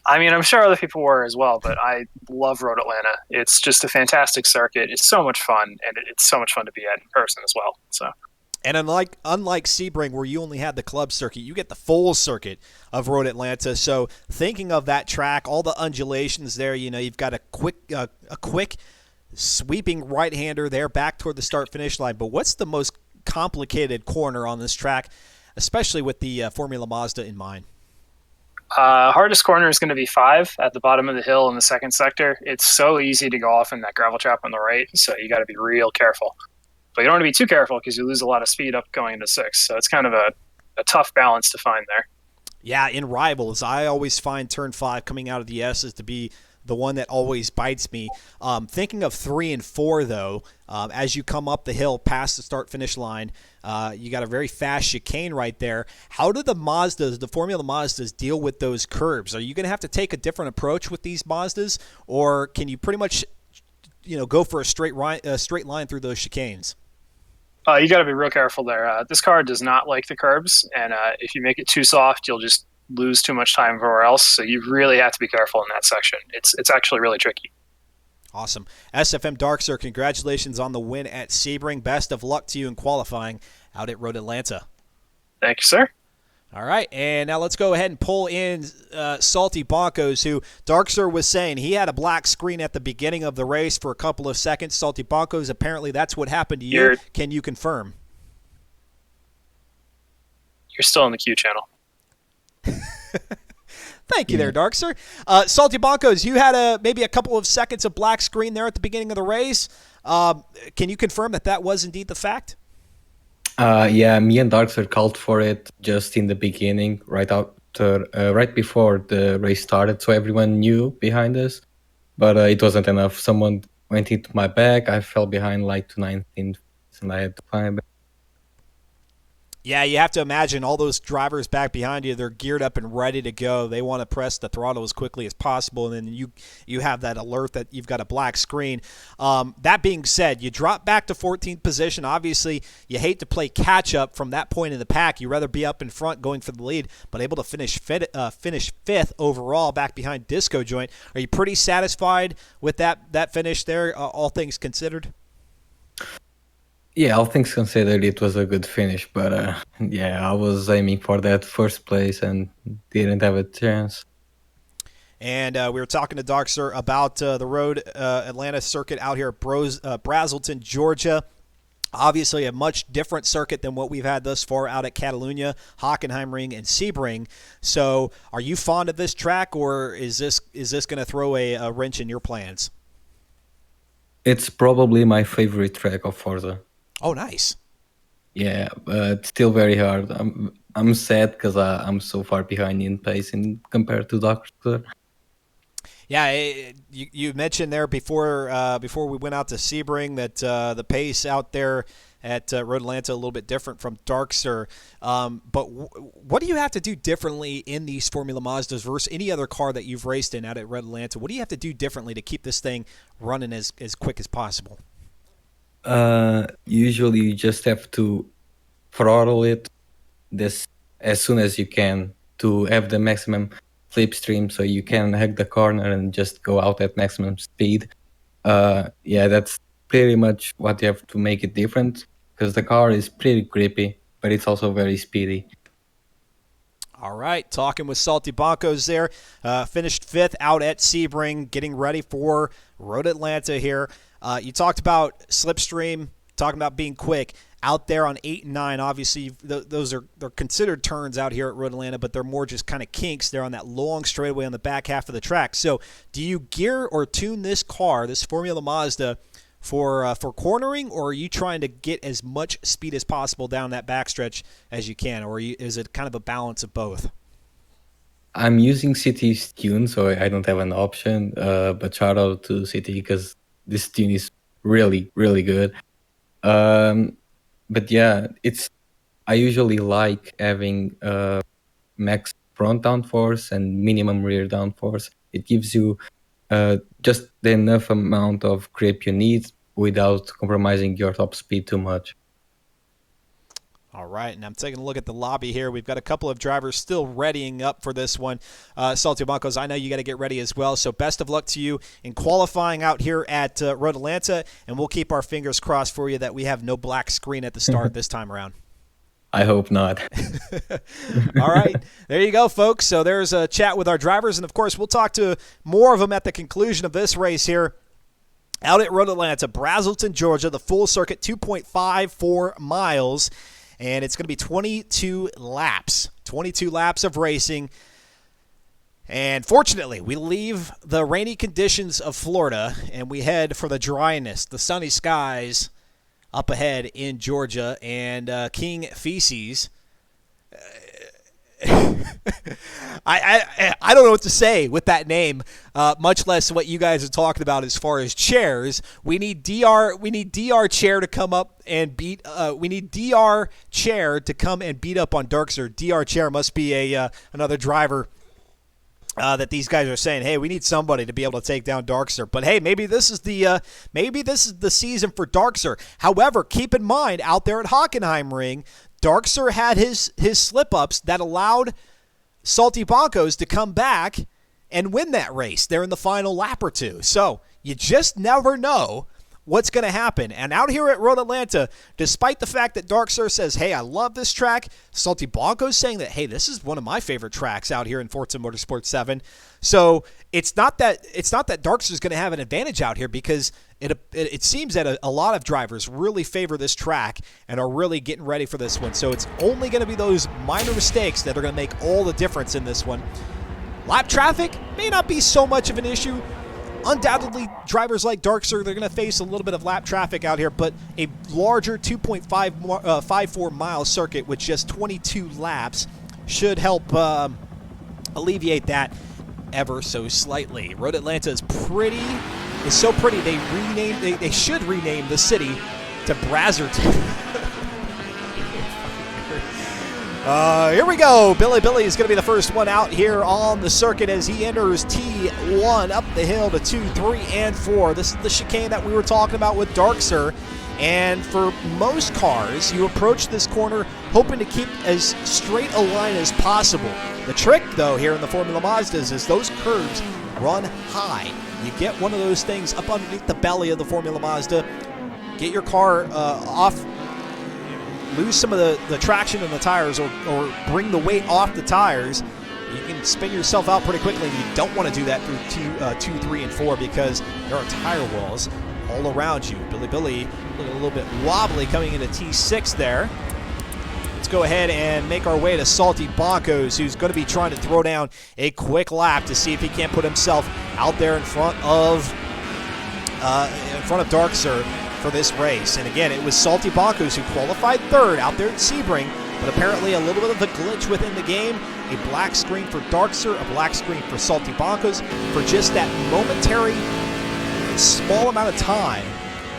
I mean, I'm sure other people were as well, but I love Road Atlanta. It's just a fantastic circuit. It's so much fun, and it's so much fun to be at in person as well. So. And unlike Sebring, where you only had the club circuit, you get the full circuit of Road Atlanta. So thinking of that track, all the undulations there, you've got a quick sweeping right-hander there back toward the start-finish line. But what's the most complicated corner on this track, especially with the Formula Mazda in mind? Hardest corner is going to be 5 at the bottom of the hill in the second sector. It's so easy to go off in that gravel trap on the right, so you got to be real careful. But you don't want to be too careful because you lose a lot of speed up going into 6. So it's kind of a tough balance to find there. Yeah, in Rivals, I always find turn 5 coming out of the S's to be the one that always bites me. Thinking of 3 and 4, though, as you come up the hill past the start-finish line, you got a very fast chicane right there. How do the Formula Mazdas, deal with those curbs? Are you going to have to take a different approach with these Mazdas, or can you pretty much go for a straight line through those chicanes? You got to be real careful there. This car does not like the curbs, and if you make it too soft, you'll just lose too much time everywhere else. So you really have to be careful in that section. It's actually really tricky. Awesome. SFM Darkster, congratulations on the win at Sebring. Best of luck to you in qualifying out at Road Atlanta. Thank you, sir. All right, and now let's go ahead and pull in Salty Bonkos, who Darkster was saying he had a black screen at the beginning of the race for a couple of seconds. Salty Bonkos, apparently that's what happened to you. Can you confirm? You're still in the Q channel. Thank you there, Darkster. Salty Bonkos, you had maybe a couple of seconds of black screen there at the beginning of the race. Can you confirm that was indeed the fact? Yeah, me and Darkster called for it just in the beginning, right before the race started, so everyone knew behind us. But it wasn't enough. Someone went into my back. I fell behind like to 19th, and I had to climb back. Yeah, you have to imagine all those drivers back behind you, they're geared up and ready to go. They want to press the throttle as quickly as possible, and then you have that alert that you've got a black screen. That being said, you drop back to 14th position. Obviously, you hate to play catch-up from that point in the pack. You'd rather be up in front going for the lead, but able to finish fifth overall back behind Disco Joint. Are you pretty satisfied with that finish there, all things considered? Yeah, all things considered, it was a good finish, but yeah, I was aiming for that first place and didn't have a chance. And we were talking to Darkster about the Road Atlanta circuit out here at Brazelton, Georgia. Obviously, a much different circuit than what we've had thus far out at Catalunya, Hockenheimring, and Sebring. So, are you fond of this track, or is this going to throw a wrench in your plans? It's probably my favorite track of Forza. Oh, nice. Yeah, but still very hard. I'm sad because I'm so far behind in pace compared to Doctor. Yeah, you mentioned there before we went out to Sebring that the pace out there at Road Atlanta a little bit different from Darkster. But what do you have to do differently in these Formula Mazdas versus any other car that you've raced in out at Road Atlanta? What do you have to do differently to keep this thing running as quick as possible? Usually you just have to throttle it this as soon as you can to have the maximum slipstream, so you can hug the corner and just go out at maximum speed. That's pretty much what you have to make it different, because the car is pretty grippy, but it's also very speedy. All right, talking with Salty Bonkos there. Finished 5th out at Sebring, getting ready for Road Atlanta here. You talked about slipstream, talking about being quick. Out there on 8 and 9, obviously, they're considered turns out here at Road Atlanta, but they're more just kind of kinks. They're on that long straightaway on the back half of the track. So do you gear or tune this car, this Formula Mazda, for cornering, or are you trying to get as much speed as possible down that backstretch as you can, or is it kind of a balance of both? I'm using CT's tune, so I don't have an option, but shout out to CT because this tune is really, really good. But yeah, I usually like having max front downforce and minimum rear downforce. It gives you just the enough amount of grip you need without compromising your top speed too much. All right, and I'm taking a look at the lobby here. We've got a couple of drivers still readying up for this one. Salty Bonkos, I know you got to get ready as well, so best of luck to you in qualifying out here at Road Atlanta, and we'll keep our fingers crossed for you that we have no black screen at the start this time around. I hope not. All right, there you go, folks. So there's a chat with our drivers, and of course we'll talk to more of them at the conclusion of this race here. Out at Road Atlanta, Brazelton, Georgia, the full circuit, 2.54 miles. And it's going to be 22 laps. 22 laps of racing. And fortunately, we leave the rainy conditions of Florida and we head for the dryness, the sunny skies up ahead in Georgia. And King Feces, I don't know what to say with that name, much less what you guys are talking about as far as chairs. We need DR Chair to come up and beat. We need DR Chair to come and beat up on Darkser. DR Chair must be another driver that these guys are saying, hey, we need somebody to be able to take down Darkser. But hey, maybe this is the season for Darkser. However, keep in mind out there at Hockenheim Ring, Darkser had his slip-ups that allowed Salty Bonkos to come back and win that race there in the final lap or two. So you just never know what's going to happen. And out here at Road Atlanta, despite the fact that Darkser says, hey, I love this track, Salty Bonkos saying that, hey, this is one of my favorite tracks out here in Forza Motorsport 7. So it's not that Darkser is going to have an advantage out here, because it seems that a lot of drivers really favor this track and are really getting ready for this one. So it's only going to be those minor mistakes that are going to make all the difference in this one. Lap traffic may not be so much of an issue. Undoubtedly, drivers like Darkser, they're going to face a little bit of lap traffic out here, but a larger 2.54 mile circuit with just 22 laps should help alleviate that ever so slightly. Road Atlanta is so pretty. They should rename the city to Brazelton. Here we go. Billy is going to be the first one out here on the circuit as he enters T1 up the hill to 2, 3, and 4. This is the chicane that we were talking about with Darkser. And for most cars, you approach this corner hoping to keep as straight a line as possible. The trick, though, here in the Formula Mazdas is those curves run high. You get one of those things up underneath the belly of the Formula Mazda, get your car off, lose some of the traction in the tires, or bring the weight off the tires, you can spin yourself out pretty quickly. And you don't want to do that through 2, 3, and 4 because there are tire walls all around you. Billy looking a little bit wobbly coming into T6 there. Let's go ahead and make our way to Salty Bonkos, who's going to be trying to throw down a quick lap to see if he can't put himself out there in front of Darkser for this race. And again, it was Salty Bonkos who qualified third out there at Sebring, but apparently a little bit of a glitch within the game. A black screen for Darkser, a black screen for Salty Bonkos for just that momentary small amount of time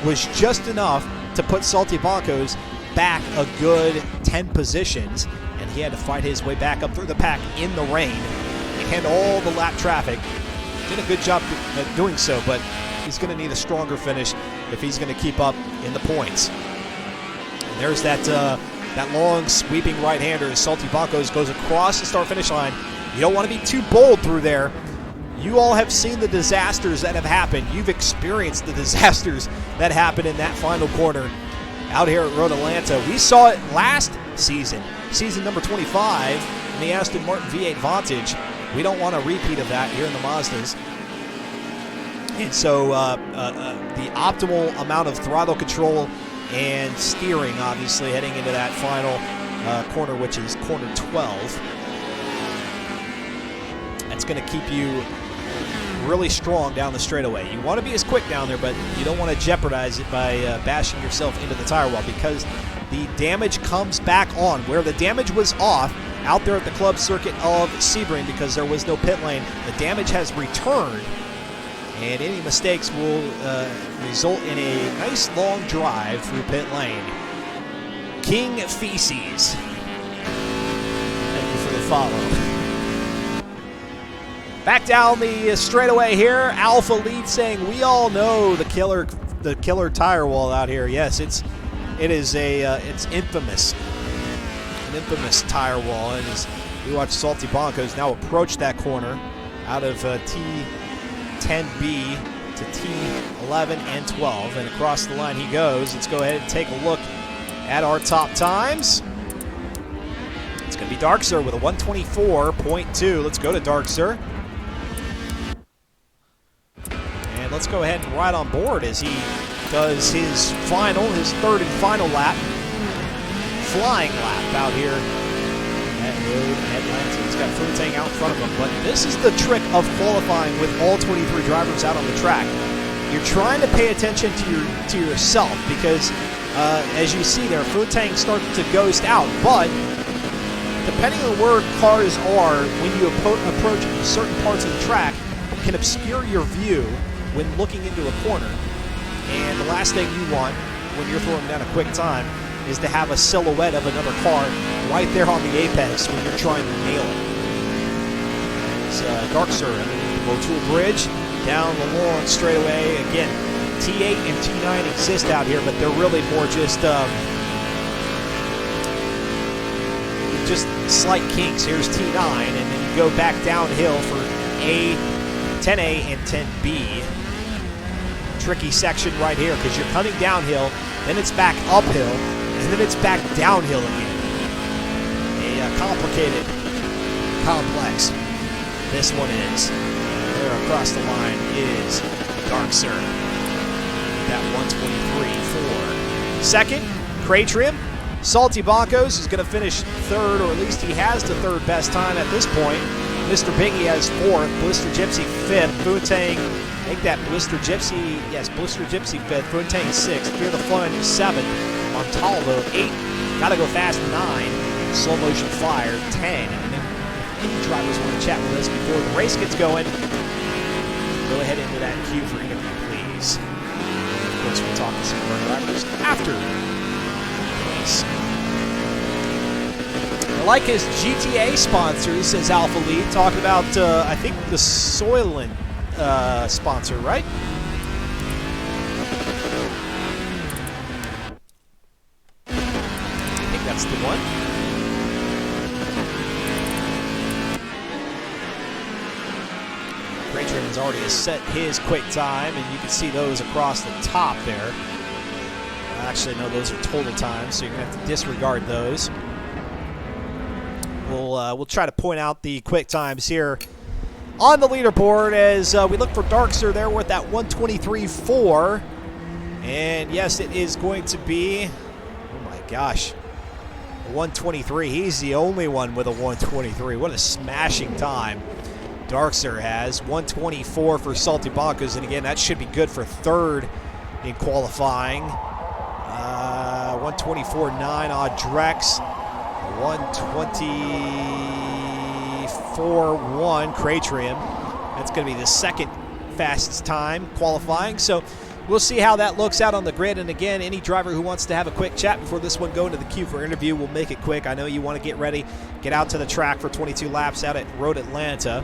was just enough to put Salty Bonkos back a good 10 positions, and he had to fight his way back up through the pack in the rain and all the lap traffic. Did a good job at doing so, but he's going to need a stronger finish if he's going to keep up in the points. And there's that That long sweeping right-hander as Salty Bonkos goes across the start-finish line. You don't want to be too bold through there. You all have seen the disasters that have happened. You've experienced the disasters that happened in that final corner out here at Road Atlanta. We saw it last season, season number 25, in the Aston Martin V8 Vantage. We don't want a repeat of that here in the Mazdas. And so the optimal amount of throttle control and steering, obviously, heading into that final corner, which is corner 12. That's going to keep you really strong down the straightaway. You want to be as quick down there, but you don't want to jeopardize it by bashing yourself into the tire wall, because the damage comes back on. Where the damage was off out there at the club circuit of Sebring because there was no pit lane, the damage has returned, and any mistakes will result in a nice long drive through pit lane. King Feces, thank you for the follow. Back down the straightaway here, Alpha Lead saying, we all know the killer tire wall out here. Yes, it's infamous, an infamous tire wall. And as we watch Salty Bonkos now approach that corner out of T10B to T11 and 12, and across the line he goes. Let's go ahead and take a look at our top times. It's going to be Dark Sir with a 124.2. Let's go to Dark Sir. Let's go ahead and ride on board as he does his third and final lap, flying lap out here at Road Atlanta. He's got Funtang out in front of him, but this is the trick of qualifying with all 23 drivers out on the track. You're trying to pay attention to yourself, because as you see there, Funtang starts to ghost out, but depending on where cars are when you approach certain parts of the track, it can obscure your view when looking into a corner. And the last thing you want when you're throwing down a quick time is to have a silhouette of another car right there on the apex when you're trying to nail it. It's Dark Sir underneath the Motul Bridge, down the long straightaway. Again, T8 and T9 exist out here, but they're really more just slight kinks. Here's T9, and then you go back downhill for 10A and 10B. Tricky section right here, because you're coming downhill, then it's back uphill, and then it's back downhill again. A complicated complex this one is. There across the line is Dark Sir. That 123.4. Second, Cratrim. Salty Bonkos is going to finish third, or at least he has the third best time at this point. Mr. Biggie has fourth, Blister Gypsy fifth, Funtang, make that Blister Gypsy, yes, Blister Gypsy fifth, Funtang sixth, Fear the Fun seventh, Montalvo eighth, Gotta Go Fast 9, Slow Motion Flyer 10. And then if any drivers want to chat with us before the race gets going, go ahead into that queue for interview, please. Of course, we'll talk to some of our drivers after the race. I like his GTA sponsors, says Alpha Lead, talking about, I think, the Soylent sponsor, right? I think that's the one. Cratrim has already set his quick time, and you can see those across the top there. Actually, no, those are total times, so you're going to have to disregard those. We'll try to point out the quick times here on the leaderboard as we look for Dark Sir there with that 123.4. And yes, it is going to be, oh my gosh, 123. He's the only one with a 123. What a smashing time Dark Sir has. 124 for Salty Bonkos, and again, that should be good for third in qualifying. 124.9 odd Drex. 124.1 Cratrim. That's going to be the second fastest time qualifying. So we'll see how that looks out on the grid. And again, any driver who wants to have a quick chat before this one go into the queue for interview, we'll make it quick. I know you want to get ready, get out to the track for 22 laps out at Road Atlanta.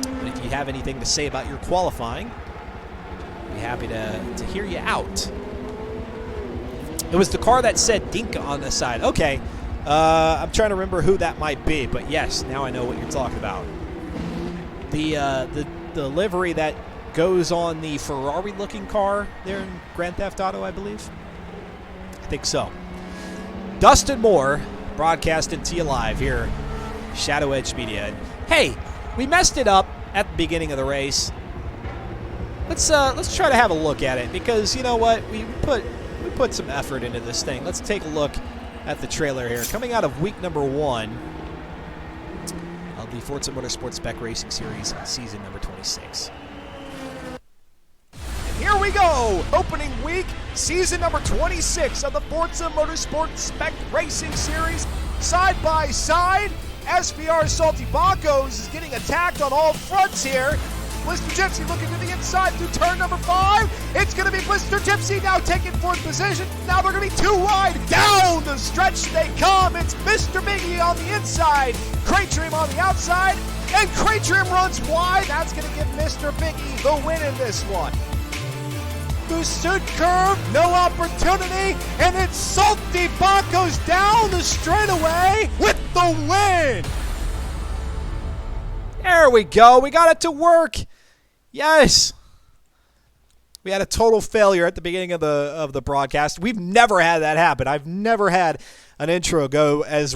But if you have anything to say about your qualifying, I'd be happy to hear you out. It was the car that said Dinka on the side. Okay. I'm trying to remember who that might be, but yes, now I know what you're talking about. The livery that goes on the Ferrari-looking car there in Grand Theft Auto, I believe. I think so. Dustin Moore, broadcasting to you live here, Shadow Edge Media. And hey, we messed it up at the beginning of the race. Let's try to have a look at it, because you know what, we put some effort into this thing. Let's take a look at the trailer here. Coming out of week number 1 of the Forza Motorsport Spec Racing Series, season number 26. Here we go! Opening week, season number 26 of the Forza Motorsport Spec Racing Series. Side by side, SVR Salty Boncos is getting attacked on all fronts here. Blister Gypsy looking to the inside through turn number 5. It's going to be Blister Gypsy now taking 4th position. Now they're going to be 2 wide. Down the stretch they come. It's Mr. Biggie on the inside, Crate Trim on the outside, and Crate Trim runs wide. That's going to give Mr. Biggie the win in this one. Boosted curve, no opportunity, and it's Salty Boncos down the straightaway with the win. There we go. We got it to work. Yes. We had a total failure at the beginning of the broadcast. We've never had that happen. I've never had an intro go as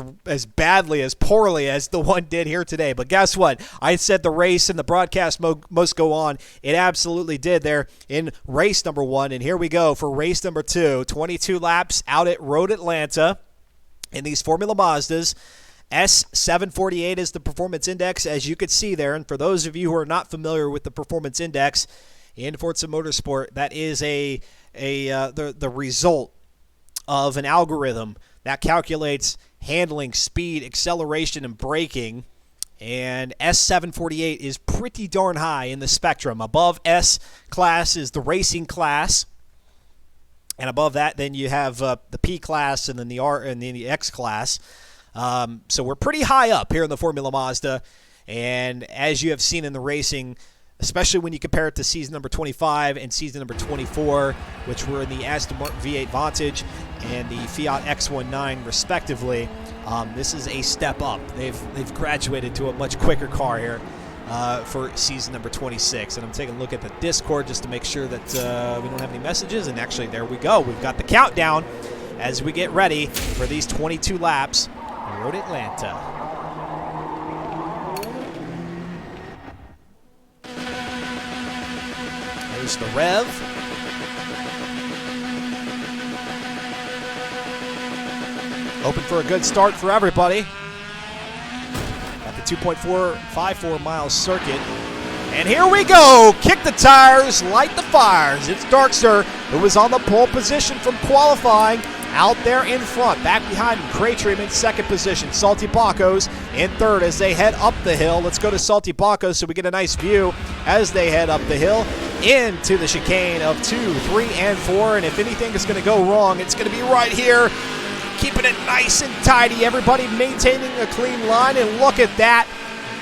badly, as poorly as the one did here today. But guess what? I said the race and the broadcast must go on. It absolutely did there in race number 1. And here we go for race number 2. 22 laps out at Road Atlanta in these Formula Mazdas. S748 is the performance index, as you could see there. And for those of you who are not familiar with the performance index in Forza Motorsport, that is the result of an algorithm that calculates handling, speed, acceleration, and braking. And S748 is pretty darn high in the spectrum. Above S class is the racing class, and above that, then you have the P class, and then the R, and then the X class. So we're pretty high up here in the Formula Mazda, and as you have seen in the racing, especially when you compare it to season number 25 and season number 24, which were in the Aston Martin V8 Vantage and the Fiat X19 respectively, this is a step up. They've graduated to a much quicker car here for season number 26. And I'm taking a look at the Discord just to make sure that we don't have any messages, and actually there we go. We've got the countdown as we get ready for these 22 laps. Road Atlanta. There's the rev. Hoping for a good start for everybody at the 2.454 mile circuit. And here we go. Kick the tires, light the fires. It's Darkster, who was on the pole position from qualifying, out there in front. Back behind him, Crate Trim in 2nd position. Salty Boncos in 3rd as they head up the hill. Let's go to Salty Boncos so we get a nice view as they head up the hill into the chicane of 2, 3, and 4. And if anything is going to go wrong, it's going to be right here. Keeping it nice and tidy. Everybody maintaining a clean line. And look at that.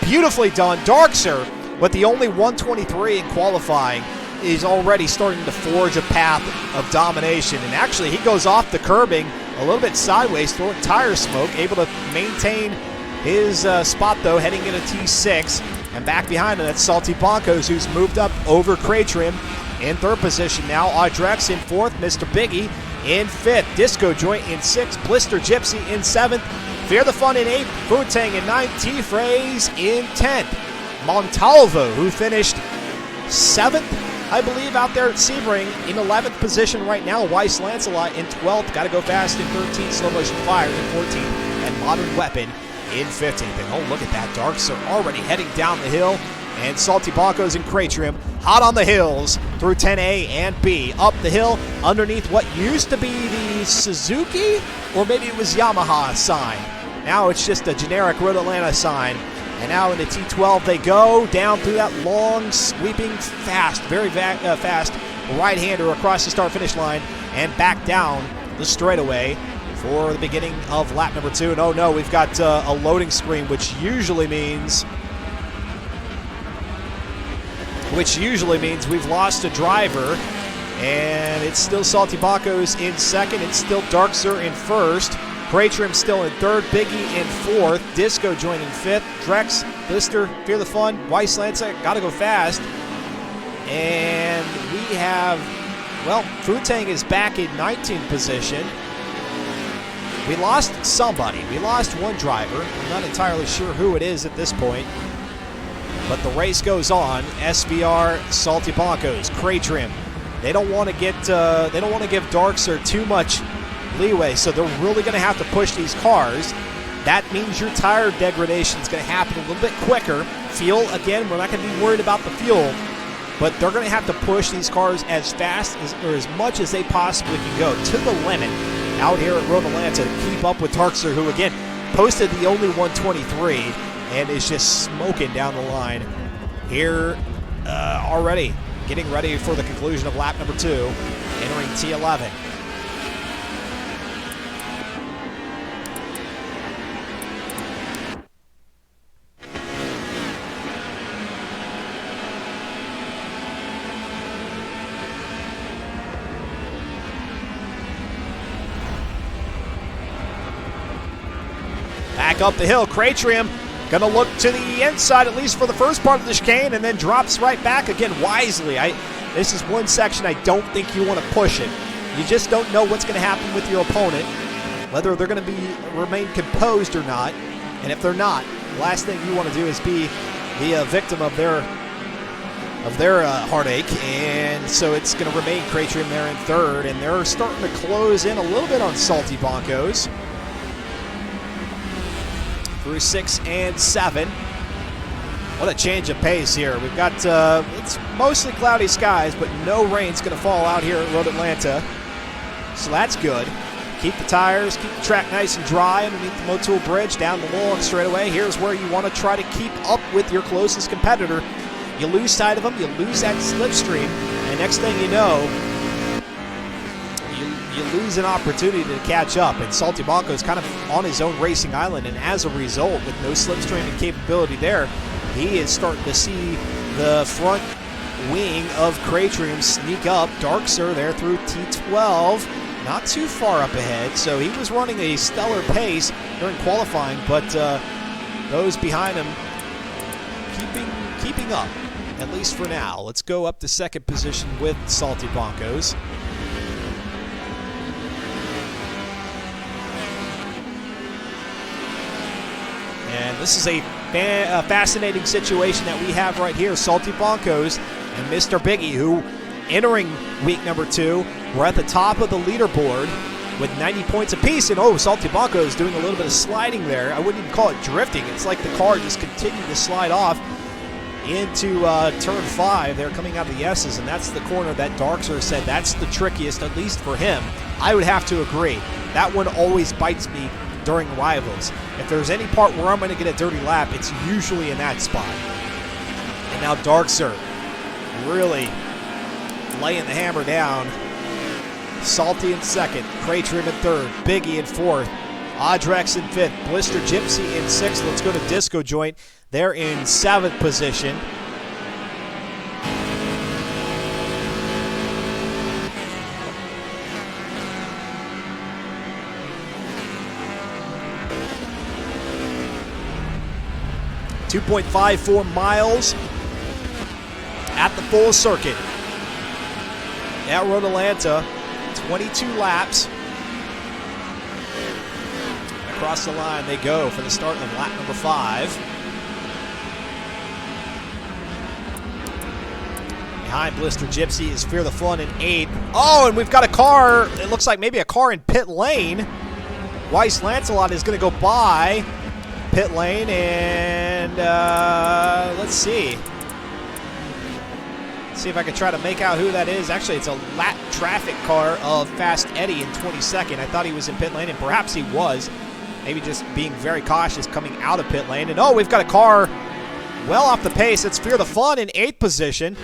Beautifully done. Darkser, with the only 123 in qualifying, is already starting to forge a path of domination. And actually, he goes off the curbing a little bit sideways, throwing tire smoke, able to maintain his spot, though, heading into T6. And back behind him, that's Salty Boncos, who's moved up over Crate Trim in 3rd position now. Audrex in 4th, Mr. Biggie in 5th, Disco Joint in 6th, Blister Gypsy in 7th, Fear the Fun in 8th, Bootang in 9th, T-Phrase in 10th. Montalvo, who finished 7th, I believe, out there at Sebring, in 11th position right now. Weiss Lancelot in 12th. Got to go fast in 13th. Slow Motion Fires in 14th. And Modern Weapon in 15th. And oh, look at that. Darks are already heading down the hill. And Salty Boncos and Crate Trim hot on the hills through 10A and B. Up the hill underneath what used to be the Suzuki, or maybe it was Yamaha sign. Now it's just a generic Road Atlanta sign. And now into T12 they go, down through that long, sweeping, fast, very fast right-hander across the start-finish line, and back down the straightaway for the beginning of lap number 2. And oh no, we've got a loading screen, which usually means we've lost a driver. And it's still Salty Bacos in second. It's still Darkser in first. Kraytrim still in third. Biggie in fourth. Disco joining fifth. Drex, Blister, Fear the Fun, Weiss Lanza, gotta go fast. And we have, well, Futang is back in 19th position. We lost somebody. We lost one driver. I'm not entirely sure who it is at this point. But the race goes on. SVR, Salty Bacos, Kraytrim. They don't want to get. They don't want to give Darkser too much leeway, so they're really going to have to push these cars. That means your tire degradation is going to happen a little bit quicker. Fuel, again, we're not going to be worried about the fuel, but they're going to have to push these cars as fast or as much as they possibly can go to the limit out here at Road Atlanta to keep up with Darkser, who again posted the only 123 and is just smoking down the line here already. Getting ready for the conclusion of lap number 2, entering T11. Back up the hill, Kraytrim going to look to the inside, at least for the first part of the chicane, and then drops right back again wisely. This is one section I don't think you want to push it. You just don't know what's going to happen with your opponent, whether they're going to remain composed or not. And if they're not, the last thing you want to do is be the victim of their heartache. And so it's going to remain Kraytrim there in third, and they're starting to close in a little bit on Salty Bacos. Through 6 and 7. What a change of pace here. We've got, it's mostly cloudy skies, but no rain's going to fall out here at Road Atlanta. So that's good. Keep the tires, keep the track nice and dry underneath the Motul Bridge down the long straightaway. Here's where you want to try to keep up with your closest competitor. You lose sight of them, you lose that slipstream, and next thing you know, you lose an opportunity to catch up. And Salty Bacos is kind of on his own racing island, and as a result, with no slipstream and capability there, he is starting to see the front wing of Kraytrim sneak up. Darkser there through T12, not too far up ahead, so he was running a stellar pace during qualifying, but those behind him keeping up, at least for now. Let's go up to second position with Salty Bacos. And this is a fascinating situation that we have right here. Salty Bacos and Mr. Biggie, who entering week number 2, were at the top of the leaderboard with 90 points apiece. And Salty Bacos doing a little bit of sliding there. I wouldn't even call it drifting. It's like the car just continued to slide off into turn 5. They're coming out of the S's, and that's the corner that Darkser said that's the trickiest, at least for him. I would have to agree. That one always bites me during rivals. If there's any part where I'm going to get a dirty lap, it's usually in that spot. And now Darkser really laying the hammer down. Salty in second, Kraytrim in third, Biggie in fourth, Adrex in fifth, Blister Gypsy in sixth. Let's go to Disco Joint. They're in 7th position. .54 miles at the full circuit at Road Atlanta. 22 laps. Across the line they go for the start of lap number 5. Behind Blister Gypsy is Fear the Fun in 8th. Oh, and we've got a car. It looks like maybe a car in pit lane. Weiss Lancelot is going to go by pit lane, and let's see. See if I can try to make out who that is. Actually, it's a lap traffic car of Fast Eddie in 22nd. I thought he was in pit lane, and perhaps he was. Maybe just being very cautious coming out of pit lane. And we've got a car well off the pace. It's Fear the Fun in 8th position.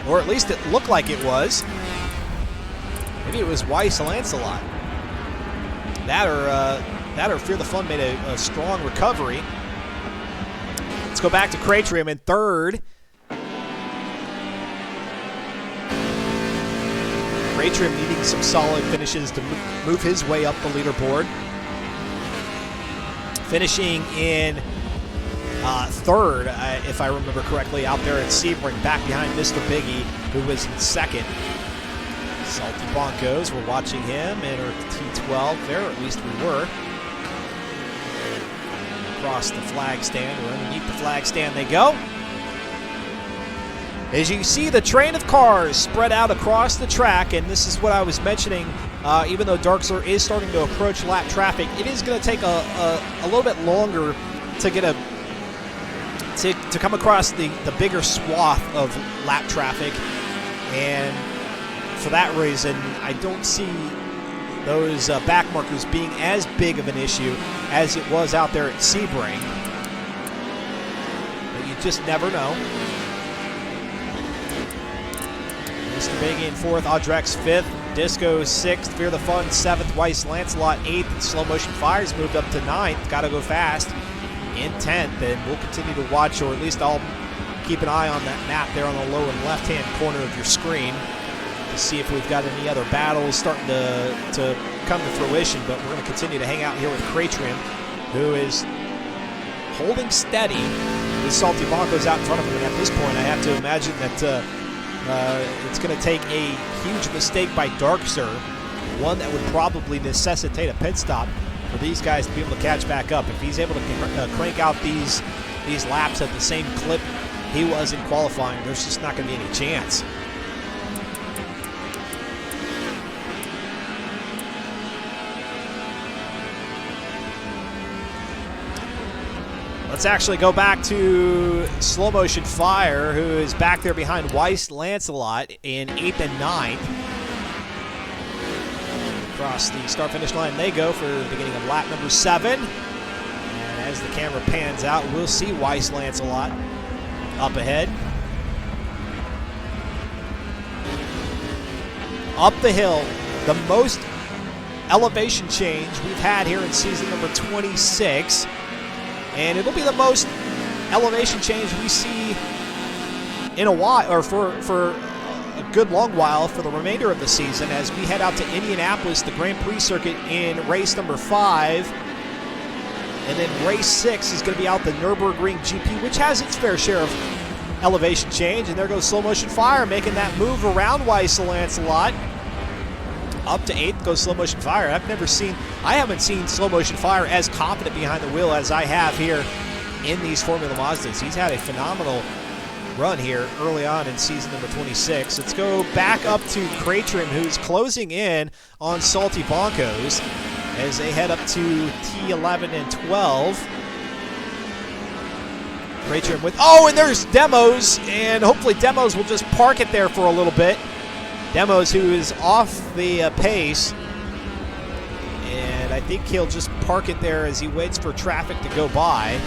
Or at least it looked like it was. Maybe it was Weiss Lancelot. That or Fear the Fun made a strong recovery. Let's go back to Kraytrim in third. Craytrim needing some solid finishes to move his way up the leaderboard. Finishing in third, if I remember correctly, out there at Sebring, back behind Mr. Biggie, who was in second. Salty Broncos, we're watching him enter T12 there, or at least we were. Across the flag stand, or underneath the flag stand they go. As you see the train of cars spread out across the track, and this is what I was mentioning, even though Darkster is starting to approach lap traffic, it is going to take a little bit longer to get to come across the bigger swath of lap traffic, and for that reason, I don't see those back markers being as big of an issue as it was out there at Sebring. But you just never know. Mr. Biggie in fourth, Audrex fifth, Disco sixth, Fear the Fun seventh, Weiss Lancelot eighth, and Slow Motion Fires moved up to ninth. Got to go fast in 10th, and we'll continue to watch, or at least I'll keep an eye on that map there on the lower left-hand corner of your screen to see if we've got any other battles starting to come to fruition. But we're going to continue to hang out here with Craytrim, who is holding steady with Salty Broncos out in front of him. And at this point, I have to imagine that it's going to take a huge mistake by Darkster, one that would probably necessitate a pit stop for these guys to be able to catch back up. If he's able to crank out these laps at the same clip he was in qualifying, there's just not going to be any chance. Let's actually go back to Slow Motion Fire, who is back there behind Weiss Lancelot in 8th and 9th. Across the start-finish line they go for the beginning of lap number 7. And as the camera pans out, we'll see Weiss Lancelot up ahead. Up the hill, the most elevation change we've had here in season number 26. And it'll be the most elevation change we see in a while, or for a good long while for the remainder of the season, as we head out to Indianapolis, the Grand Prix circuit, in race number 5. And then race 6 is going to be out the Nürburgring GP, which has its fair share of elevation change. And there goes Slow Motion Fire, making that move around Weiss Lancelot. Up to 8th goes Slow Motion Fire. I haven't seen Slow Motion Fire as confident behind the wheel as I have here in these Formula Mazdas. He's had a phenomenal run here early on in season number 26. Let's go back up to Craytrim, who's closing in on Salty Broncos as they head up to T11 and 12. Craytrim with, and there's Demos, and hopefully Demos will just park it there for a little bit. Demos, who is off the pace, and I think he'll just park it there as he waits for traffic to go by.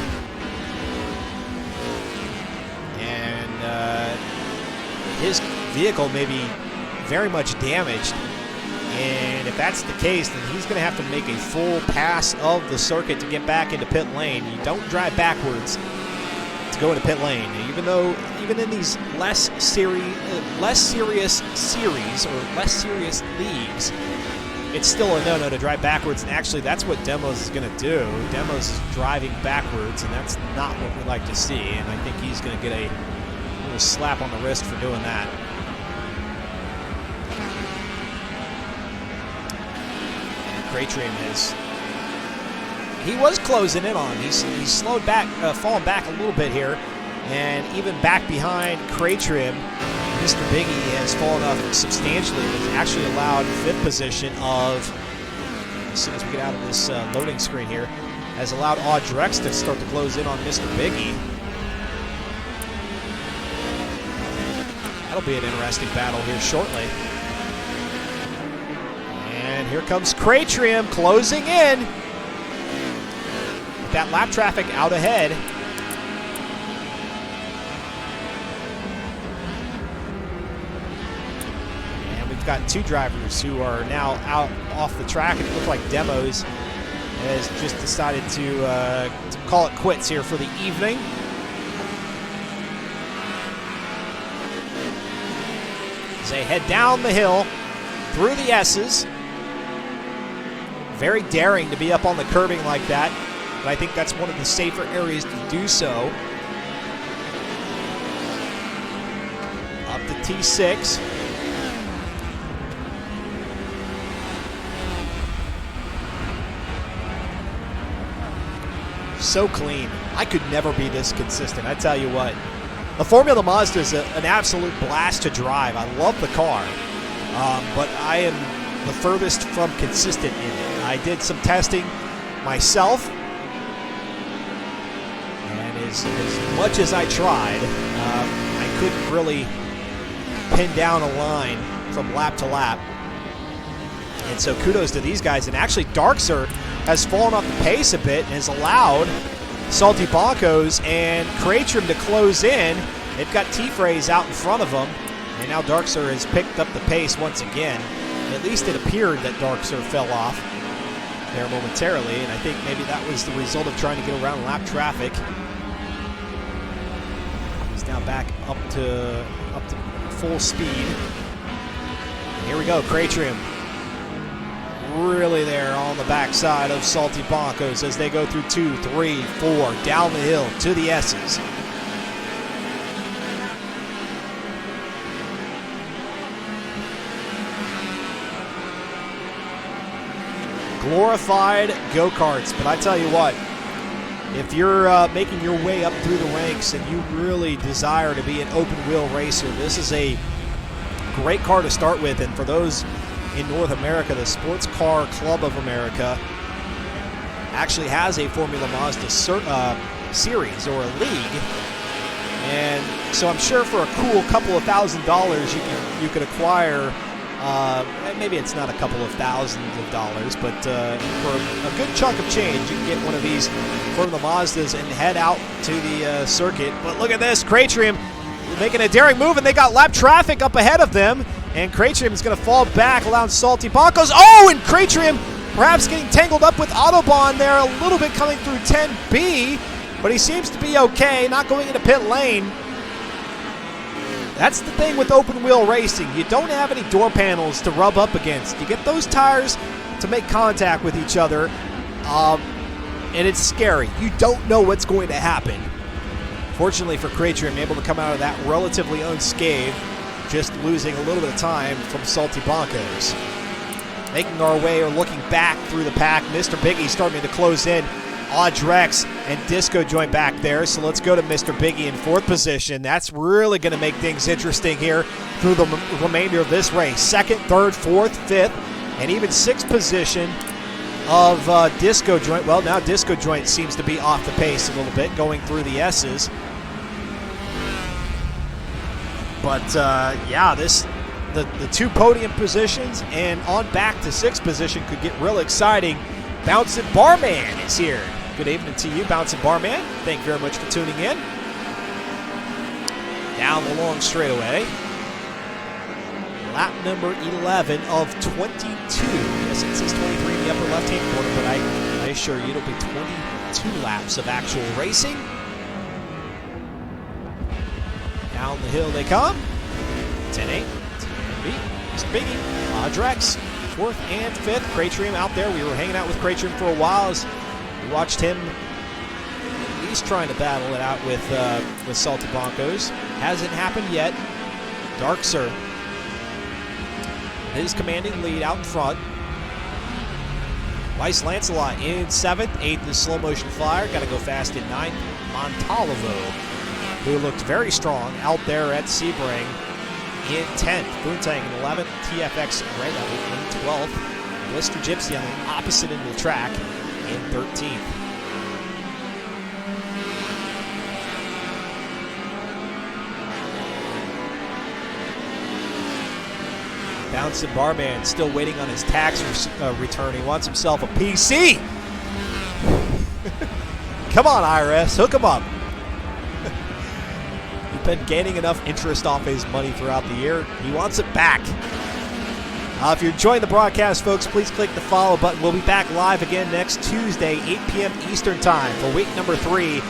And his vehicle may be very much damaged, and if that's the case, then he's going to have to make a full pass of the circuit to get back into pit lane. You don't drive backwards to go into pit lane, even in these less serious series or less serious leagues, it's still a no-no to drive backwards. And actually, that's what Demos is going to do. Demos is driving backwards, and that's not what we like to see. And I think he's going to get a little slap on the wrist for doing that. Craytrim he was closing in on him. He's slowed back, fallen back a little bit here, and even back behind Craytrim, Mr. Biggie has fallen off substantially. He's actually allowed 5th position of, as soon as we get out of this loading screen here, has allowed Audrex to start to close in on Mr. Biggie. That'll be an interesting battle here shortly. And here comes Craytrim closing in. That lap traffic out ahead. And we've got 2 drivers who are now out off the track. It looked like Demos has just decided to call it quits here for the evening. As they head down the hill through the S's. Very daring to be up on the curbing like that, but I think that's one of the safer areas to do so. Up to T6. So clean. I could never be this consistent, I tell you what. The Formula Mazda is an absolute blast to drive. I love the car, but I am the furthest from consistent in it. I did some testing myself, and as much as I tried, I couldn't really pin down a line from lap to lap. And so kudos to these guys. And actually, Darkser has fallen off the pace a bit and has allowed Salty Bonkos and Cratrim to close in. They've got T-Phrase out in front of them, and now Darkser has picked up the pace once again. At least it appeared that Darkser fell off there momentarily, and I think maybe that was the result of trying to get around lap traffic. He's now back up to full speed. And here we go, Cratrim. Really there on the backside of Salty Bonkos as they go through 2, 3, 4, down the hill to the S's. Glorified go-karts, but I tell you what, if you're making your way up through the ranks and you really desire to be an open-wheel racer, this is a great car to start with. And for those in North America, the Sports Car Club of America actually has a Formula Mazda series or a league, and so I'm sure for a cool couple of $1,000s you could acquire. Maybe it's not a couple of thousands of dollars, but for a good chunk of change, you can get one of these Formula Mazdas and head out to the circuit. But look at this, Cratrim making a daring move, and they got lap traffic up ahead of them. And Cratrim is going to fall back, allowing Salty Bonkos. Oh, and Cratrim perhaps getting tangled up with Autobahn there, a little bit coming through 10B, but he seems to be okay, not going into pit lane. That's the thing with open wheel racing. You don't have any door panels to rub up against. You get those tires to make contact with each other, and it's scary. You don't know what's going to happen. Fortunately for Cratrim, able to come out of that relatively unscathed, just losing a little bit of time from Salty Bonkos. Making our way or looking back through the pack, Mr. Biggie starting to close in. Audrex and Disco Joint back there, so let's go to Mr. Biggie in 4th position. That's really going to make things interesting here through the remainder of this race. 2nd, 3rd, 4th, 5th, and even 6th position of Disco Joint. Well, now Disco Joint seems to be off the pace a little bit, going through the S's. But, yeah, the 2 podium positions and on back to 6th position could get real exciting. Bouncing Barman is here. Good evening to you, Bouncing Barman. Thank you very much for tuning in. Down the long straightaway. Lap number 11 of 22. Yes, it says 23 in the upper left-hand corner, but I assure you it'll be 22 laps of actual racing. Down the hill they come. 10-8, 10-B, Mr. Biggie, Audrex, 4th and 5th. Cratrim out there. We were hanging out with Cratrim for a while as we watched him at least trying to battle it out with Salty Bonkos. Hasn't happened yet. Darkser, his commanding lead out in front. Weiss Lancelot in 7th. 8th is Slow Motion Flyer. Got to go fast in 9th. Montalvo, who looked very strong out there at Sebring, in 10th. Boontang in 11th. TFX Red in 12th. Blister Gypsy on the opposite end of the track in 13th. Bouncing Barman still waiting on his tax return. He wants himself a PC. Come on, IRS, hook him up. He's been gaining enough interest off his money throughout the year. He wants it back. If you're enjoying the broadcast, folks, please click the follow button. We'll be back live again next Tuesday, 8 p.m. Eastern Time for week number 3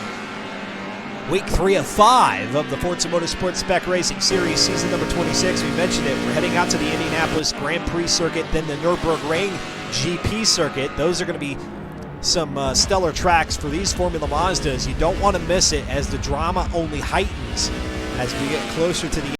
Week 3 of 5 of the Forza Motorsport Spec Racing Series, season number 26. We mentioned it. We're heading out to the Indianapolis Grand Prix circuit, then the Nürburgring GP circuit. Those are going to be some stellar tracks for these Formula Mazdas. You don't want to miss it, as the drama only heightens as we get closer to the